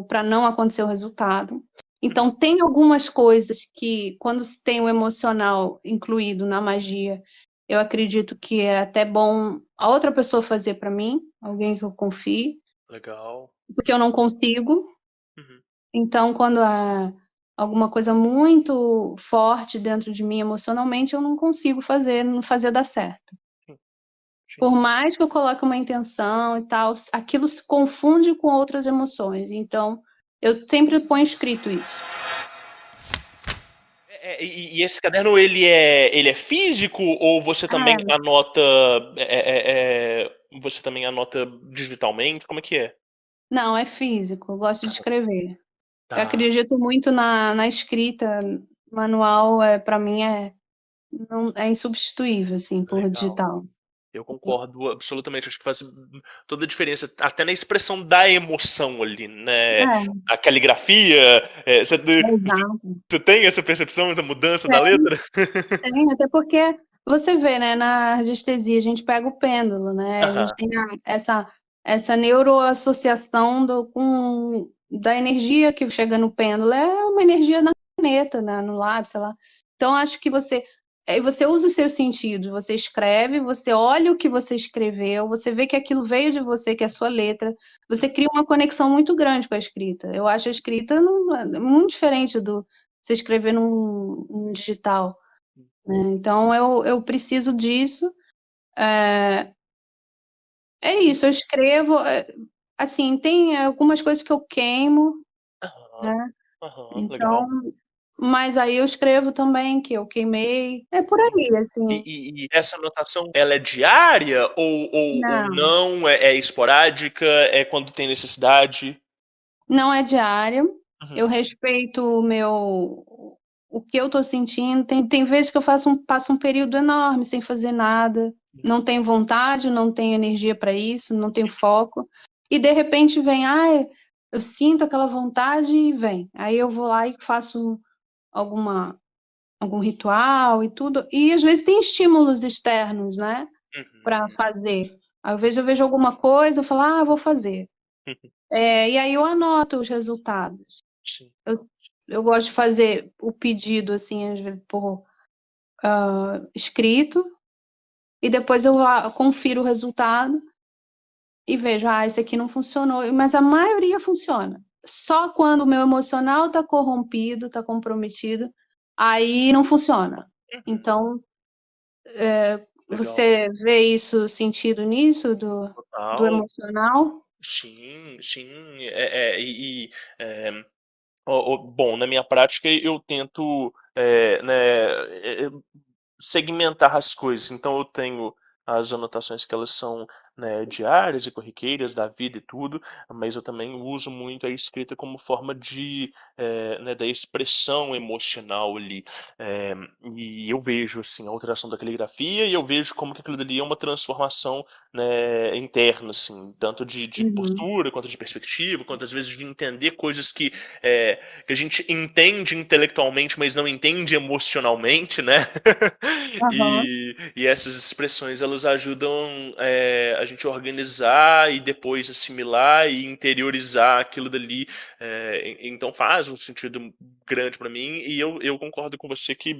para não acontecer o resultado. Então, tem algumas coisas que, quando tem o emocional incluído na magia, eu acredito que é até bom a outra pessoa fazer para mim, alguém que eu confie, Legal. porque eu não consigo. Então, quando há alguma coisa muito forte dentro de mim emocionalmente, eu não consigo não fazer dar certo. Por mais que eu coloque uma intenção e tal, aquilo se confunde com outras emoções. Então, eu sempre ponho escrito isso. E esse caderno, ele é físico ou você também anota você também anota digitalmente? Como é que é? Não, é físico, eu gosto de escrever. Eu Tá, acredito muito na escrita. Manual, para mim, é insubstituível, assim, por legal. digital. Eu concordo absolutamente, acho que faz toda a diferença, até na expressão da emoção ali, né? É, A caligrafia, exato. você tem essa percepção da mudança da letra? Tem, até porque você vê, né, na radiestesia, a gente pega o pêndulo, né? A Aham. gente tem essa neuroassociação da energia que chega no pêndulo, é uma energia na caneta, no lápis, sei lá. Então, acho que você usa os seus sentidos, você escreve, você olha o que você escreveu, você vê que aquilo veio de você, que é a sua letra, você cria uma conexão muito grande com a escrita. Eu acho a escrita muito diferente do você escrever num digital. Então, eu preciso disso. É isso, eu escrevo. Assim, tem algumas coisas que eu queimo, Aham. né? Aham, Então, legal. mas aí eu escrevo também que eu queimei. É por aí, assim. E essa anotação, ela é diária ou Não, não? É esporádica? É quando tem necessidade? não é diário. Uhum. Eu respeito o que eu tô sentindo. Tem vezes que eu passo um período enorme sem fazer nada. Não tenho vontade, não tenho energia para isso, não tenho foco. E de repente vem, eu sinto aquela vontade e vem. Aí eu vou lá e faço algum ritual e tudo. E às vezes tem estímulos externos, né, para Uhum. fazer. Às vezes eu vejo alguma coisa, eu falo, vou fazer. E aí eu anoto os resultados. Sim. Eu gosto de fazer o pedido, assim, às vezes por escrito, e depois eu confiro o resultado e vejo, esse aqui não funcionou, mas a maioria funciona. Só quando o meu emocional está corrompido, está comprometido, aí não funciona. Então, Legal. você vê isso, sentido nisso, do Total. emocional? Sim, sim. Bom, na minha prática eu tento segmentar as coisas. Então eu tenho as anotações que elas são né, diárias e corriqueiras da vida e tudo, mas eu também uso muito a escrita como forma de, né, da expressão emocional ali. Eh, e eu vejo, assim, a alteração da caligrafia e eu vejo como que aquilo dali é uma transformação, né, interna, assim, tanto de Uhum. postura, quanto de perspectiva, quanto às vezes de entender coisas que a gente entende intelectualmente, mas não entende emocionalmente, né? Aham. E essas expressões elas ajudam a gente a organizar e depois assimilar e interiorizar aquilo dali. Então faz um sentido grande para mim e eu concordo com você que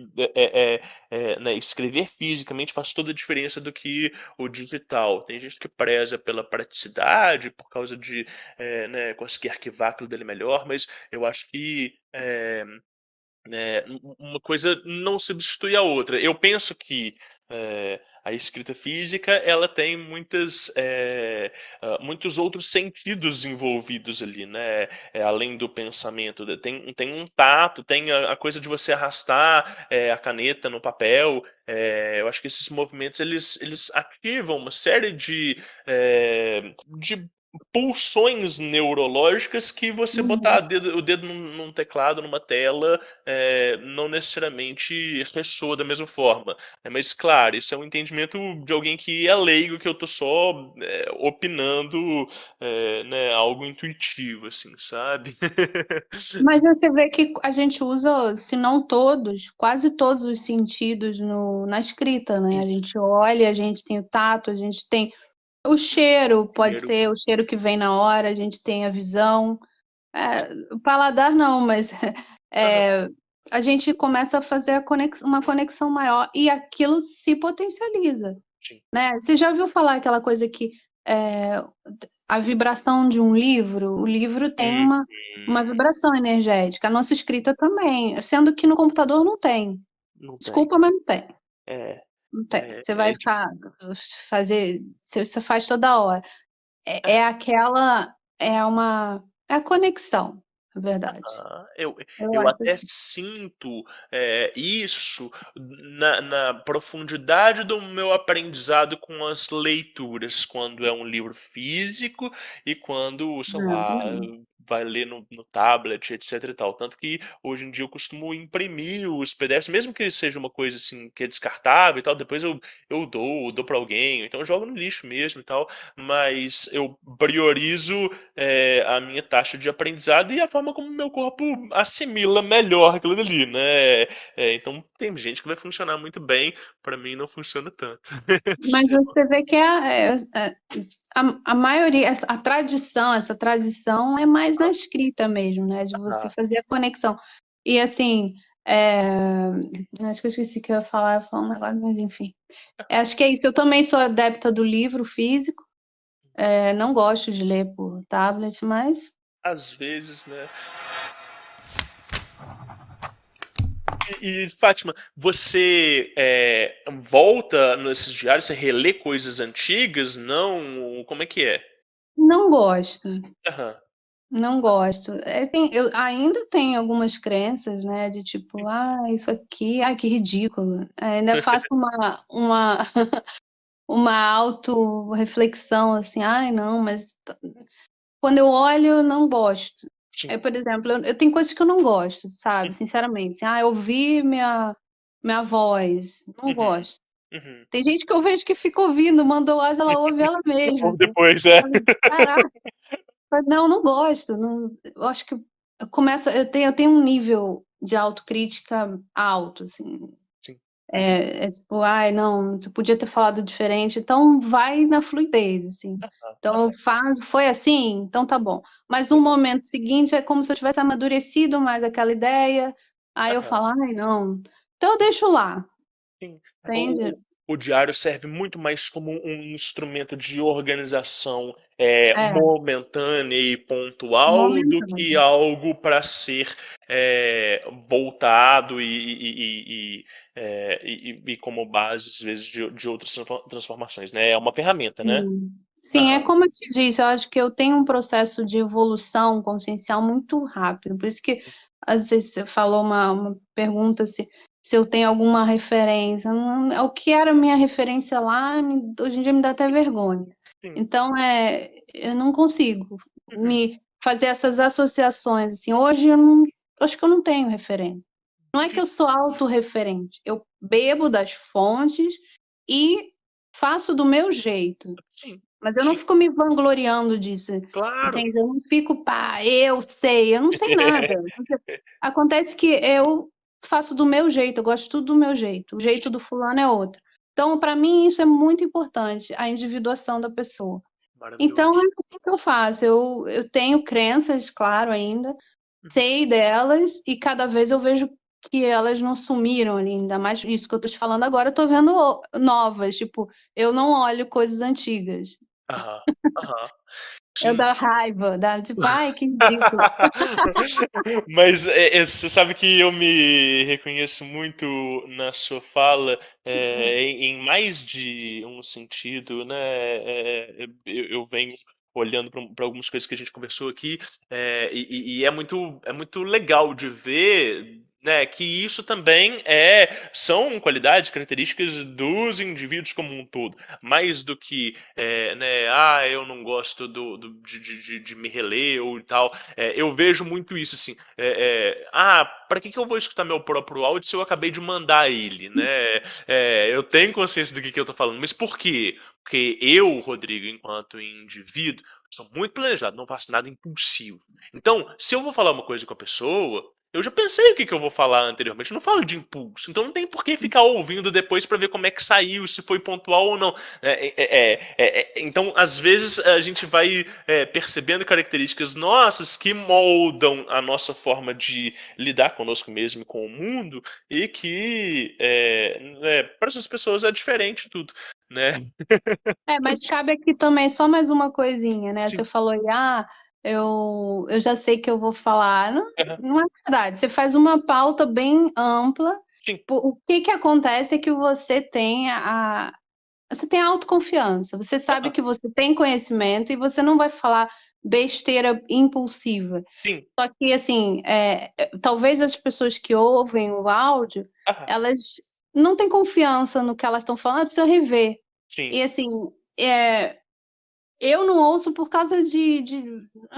né, escrever fisicamente faz toda a diferença do que o digital. Tem gente que preza pela praticidade por causa de né, conseguir arquivar aquilo dele melhor, mas eu acho que né, uma coisa não substitui a outra. Eu penso que a escrita física ela tem muitos outros sentidos envolvidos ali, né? Além do pensamento, tem um tato, tem a coisa de você arrastar a caneta no papel. Eu acho que esses movimentos eles ativam uma série de pulsões neurológicas que você botar Uhum. o dedo num teclado, numa tela, não necessariamente ressoa da mesma forma. Mas, claro, isso é um entendimento de alguém que é leigo, que eu tô só opinando, né, algo intuitivo, assim, sabe? Mas você vê que a gente usa, se não todos, quase todos os sentidos na escrita, né? A Isso, gente olha, a gente tem o tato, a gente tem o cheiro, pode cheiro. ser o cheiro que vem na hora, a gente tem a visão. O paladar não, mas Aham, é, a gente começa a fazer uma conexão maior e aquilo se potencializa, sim. né? Você já ouviu falar aquela coisa que é, a vibração de um livro, o livro tem uma Uhum. vibração energética, a nossa escrita também, sendo que no computador não tem. Não tem. Desculpa, mas não tem. É, Não tem. é, Você vai é dif- ficar fazer, você faz toda hora. É aquela, é a conexão, na verdade. Ah, Eu eu acho até assim. sinto isso na profundidade do meu aprendizado com as leituras, quando é um livro físico e quando, sei Não, lá, também. vai ler no tablet, etc e tal. Tanto que hoje em dia eu costumo imprimir os PDFs, mesmo que seja uma coisa assim que é descartável e tal, depois eu dou para alguém, então eu jogo no lixo mesmo e tal, mas eu priorizo a minha taxa de aprendizado e a forma como meu corpo assimila melhor aquilo dali, né? Então tem gente que vai funcionar muito bem, pra mim não funciona tanto. Mas você vê que a maioria, a tradição, essa tradição é mais na escrita mesmo, né? De você Ah, fazer a conexão. E assim, acho que eu esqueci o que eu ia falar um negócio, mas enfim. Acho que é isso. Eu também sou adepta do livro físico. Não gosto de ler por tablet, mas às vezes, né? Fátima, você volta nesses diários, você relê coisas antigas? Não? Como é que é? não gosto. Aham. Não gosto. Eu ainda tenho algumas crenças, né, de tipo, isso aqui, que ridículo. Ainda faço uma autorreflexão, assim, não, mas quando eu olho, eu não gosto. Sim. Por exemplo, eu tenho coisas que eu não gosto, sabe, sinceramente. Assim, ouvir minha voz, não Uhum. gosto. Uhum. Tem gente que eu vejo que fica ouvindo, mandou voz, ela ouve ela mesma, Ou assim. depois, Caraca. Mas não, não gosto. Não, eu acho que eu tenho um nível de autocrítica alto, assim. Sim. É tipo, não, tu podia ter falado diferente. Então vai na fluidez, assim. Então foi assim, então tá bom. Mas um momento seguinte é como se eu tivesse amadurecido mais aquela ideia. Aí eu Aham. falo, não. Então eu deixo lá, Sim. O, entende? o, o diário serve muito mais como um instrumento de organização É, momentânea e pontual do que momentâneo. algo para ser voltado e como base, às vezes, de outras transformações, né? É uma ferramenta, né? Sim. Sim, é Aham. como eu te disse, eu acho que eu tenho um processo de evolução consciencial muito rápido. Por isso que, às vezes, você falou uma pergunta se eu tenho alguma referência. O que era minha referência lá, hoje em dia me dá até vergonha. Sim. Então, eu não consigo Uhum. me fazer essas associações, assim. Hoje eu acho que eu não tenho referência. Não é que eu sou autorreferente, eu bebo das fontes e faço do meu jeito. Sim, Mas eu não fico me vangloriando disso, claro. entende? Eu não fico, pá, eu não sei nada. Acontece que eu faço do meu jeito, eu gosto tudo do meu jeito. O jeito do fulano é outro. Então, para mim, isso é muito importante, a individuação da pessoa. Então, Maravilhoso. o que eu faço? Eu tenho crenças, claro, ainda, sei delas, e cada vez eu vejo que elas não sumiram ali, ainda mais isso que eu tô te falando agora, eu tô vendo novas, tipo, eu não olho coisas antigas. Aham, aham. Eu Sim. dá raiva, dá tipo, ai, que ridículo. Mas você sabe que eu me reconheço muito na sua fala, em mais de um sentido, né? Eu venho olhando para algumas coisas que a gente conversou aqui, e é muito legal de ver, né, que isso também são qualidades, características dos indivíduos como um todo, mais do que, né, eu não gosto de me reler ou tal. Eu vejo muito isso, assim. Para que eu vou escutar meu próprio áudio se eu acabei de mandar ele, né? Eu tenho consciência do que eu tô falando, mas por quê? Porque eu, Rodrigo, enquanto indivíduo, sou muito planejado, não faço nada impulsivo. Então, se eu vou falar uma coisa com a pessoa, eu já pensei o que eu vou falar anteriormente, eu não falo de impulso, então não tem por que ficar ouvindo depois para ver como é que saiu, se foi pontual ou não. Então, às vezes, a gente vai percebendo características nossas que moldam a nossa forma de lidar conosco mesmo e com o mundo, e que para essas pessoas é diferente tudo, né? Mas cabe aqui também só mais uma coisinha, né? Sim. Você falou, eu já sei que eu vou falar. Não, Aham. não é verdade. Você faz uma pauta bem ampla. Sim. O que acontece é que você tem autoconfiança, você sabe Aham. que você tem conhecimento e você não vai falar besteira impulsiva. Sim. Só que, assim, talvez as pessoas que ouvem o áudio, Aham. elas não têm confiança no que elas estão falando, precisam rever. Sim. E, assim, eu não ouço por causa eu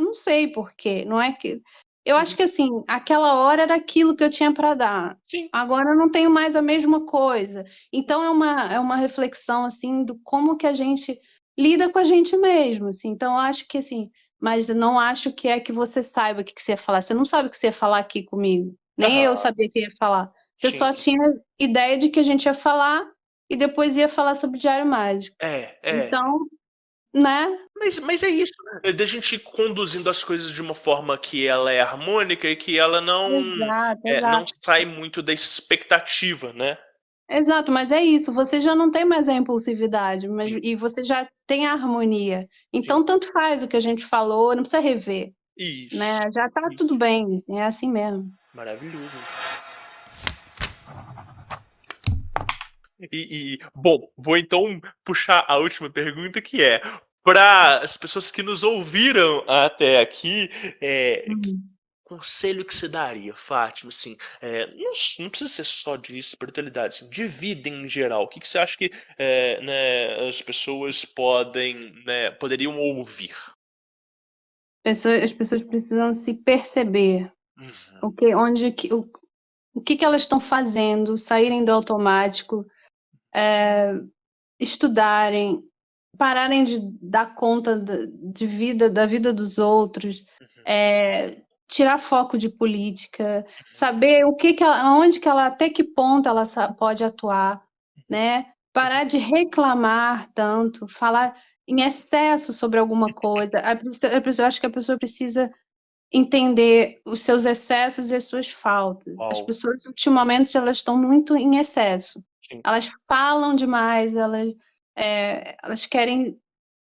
não sei por quê, não é que... Eu acho que, assim, aquela hora era aquilo que eu tinha para dar. Sim. Agora eu não tenho mais a mesma coisa. Então é uma reflexão, assim, do como que a gente lida com a gente mesmo, assim. Então eu acho que, assim, mas eu não acho que é que você saiba o que você ia falar. Você não sabe o que você ia falar aqui comigo. Nem eu Aham. sabia o que ia falar. Você Sim. só tinha ideia de que a gente ia falar e depois ia falar sobre o Diário Mágico. Então, né? Mas é isso, né? Da gente conduzindo as coisas de uma forma que ela é harmônica e que ela Exato, não exato. sai muito da expectativa, né? Exato, mas é isso, você já não tem mais a impulsividade, Sim, e você já tem a harmonia. sim. Então, tanto faz o que a gente falou, não precisa rever, né? Isso. Já tá tudo Isso. bem, assim, é assim mesmo. Maravilhoso. Bom, vou então puxar a última pergunta, que é: para as pessoas que nos ouviram até aqui, Uhum. conselho que você daria, Fátima, assim, não precisa ser só de espiritualidade, assim, de vida em geral. O que você acha que né, as pessoas poderiam ouvir? As pessoas precisam se perceber Uhum. o que elas estão fazendo, saírem do automático, estudarem, pararem de dar conta da vida dos outros, tirar foco de política, saber aonde que ela, até que ponto ela pode atuar, né? Parar de reclamar tanto, falar em excesso sobre alguma coisa. Eu acho que a pessoa precisa entender os seus excessos e as suas faltas. As Uau, pessoas, ultimamente, elas estão muito em excesso. sim. Elas falam demais, elas querem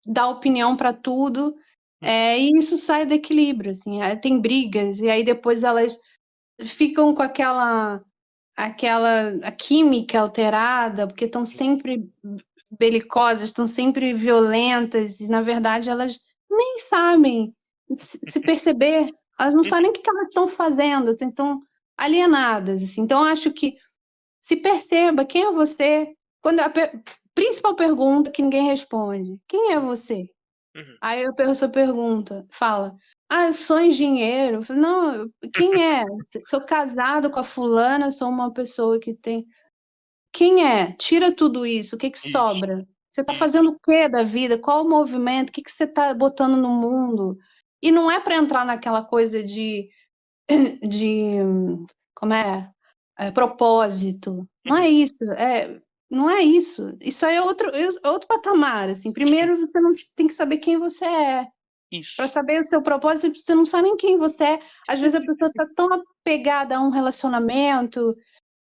dar opinião para tudo, e isso sai do equilíbrio, assim. Tem brigas, e aí depois elas ficam com a química alterada, porque estão sempre belicosas, estão sempre violentas, e na verdade elas nem sabem se perceber, elas não sabem nem o que elas estão fazendo, estão alienadas, assim. Então, eu acho que Se perceba, quem é você? Quando principal pergunta que ninguém responde, quem é você? Aí a pessoa pergunta, fala, eu sou engenheiro. Eu falo, não, quem é? Sou casado com a fulana, sou uma pessoa que tem... Quem é? Tira tudo isso, o que sobra? Você está fazendo o que da vida? Qual o movimento? O que você está botando no mundo? E não é para entrar naquela coisa de como propósito. Não é isso. Não é isso. Isso aí é outro patamar. Assim. Primeiro, você não tem que saber quem você é. Para saber o seu propósito, você não sabe nem quem você é. Às vezes a pessoa está tão apegada a um relacionamento,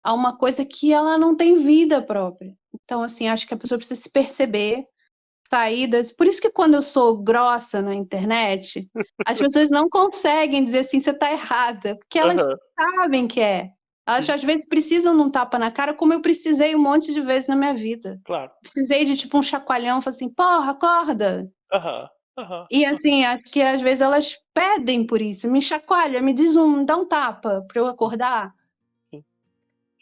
a uma coisa que ela não tem vida própria. Então, assim, acho que a pessoa precisa se perceber, saídas. Por isso que quando eu sou grossa na internet, as pessoas não conseguem dizer assim, você está errada, porque elas sabem que é. Elas às vezes precisam de um tapa na cara, como eu precisei um monte de vezes na minha vida. Claro. Precisei de tipo um chacoalhão, falar assim, porra, acorda. E assim, acho que às vezes elas pedem por isso, me chacoalha, me dá um tapa para eu acordar.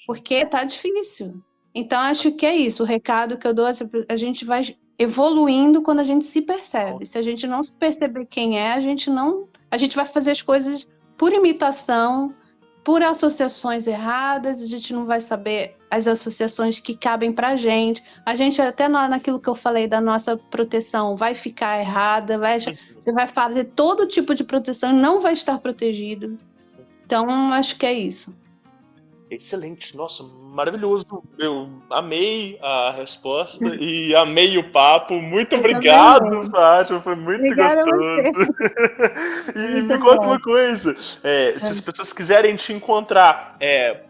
Porque tá difícil. Então, acho que é isso. O recado que eu dou, a gente vai evoluindo quando a gente se percebe. Se a gente não se perceber quem é, a gente vai fazer as coisas por imitação, por associações erradas, a gente não vai saber as associações que cabem pra gente. A gente, até naquilo que eu falei da nossa proteção, vai ficar errada, você vai fazer todo tipo de proteção e não vai estar protegido. Então, acho que é isso. Excelente, nossa, maravilhoso. Eu amei a resposta e amei o papo. Muito obrigado, Fátima, foi muito gostoso. E me conta uma coisa, se as pessoas quiserem te encontrar,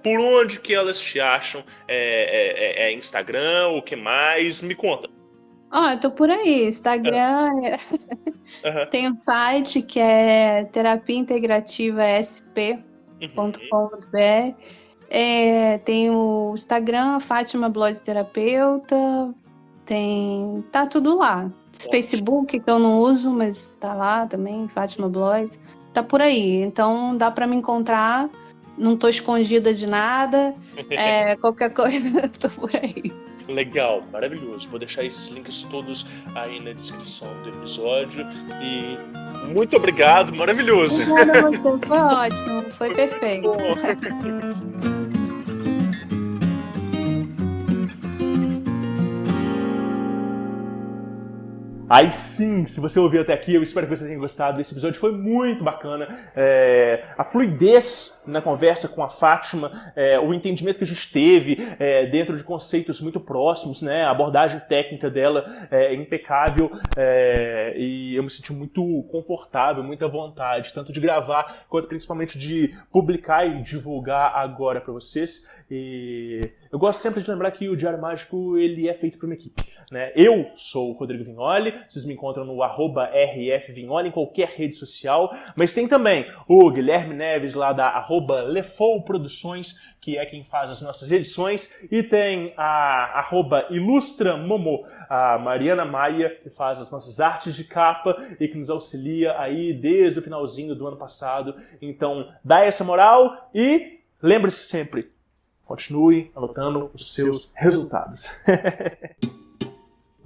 por onde que elas te acham? É Instagram, o que mais? Me conta. Eu tô por aí, Instagram, tem um site que é terapiaintegrativasp.com.br. Tem o Instagram, Fátima Blood Terapeuta, tá tudo lá. Facebook que eu não uso, mas tá lá também, Fátima Blood, tá por aí. Então dá para me encontrar, não tô escondida de nada, qualquer coisa, tô por aí. Legal, maravilhoso. Vou deixar esses links todos aí na descrição do episódio. E muito obrigado, maravilhoso. Obrigada a você, foi ótimo, foi perfeito. Aí sim, se você ouviu até aqui, eu espero que você tenha gostado. Esse episódio foi muito bacana. A fluidez na conversa com a Fátima, o entendimento que a gente teve dentro de conceitos muito próximos, né? A abordagem técnica dela é impecável e eu me senti muito confortável, muita vontade, tanto de gravar quanto principalmente de publicar e divulgar agora para vocês. E eu gosto sempre de lembrar que o Diário Mágico ele é feito por uma equipe, né? Eu sou o Rodrigo Vignoli, vocês me encontram no @rfvignoli em qualquer rede social, mas tem também o Guilherme Neves lá da @Lefou Produções, que é quem faz as nossas edições, e tem a @ilustramomo, a Mariana Maia, que faz as nossas artes de capa e que nos auxilia aí desde o finalzinho do ano passado. Então dá essa moral e lembre-se sempre, continue anotando os seus resultados.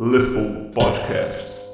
Lefou Podcasts.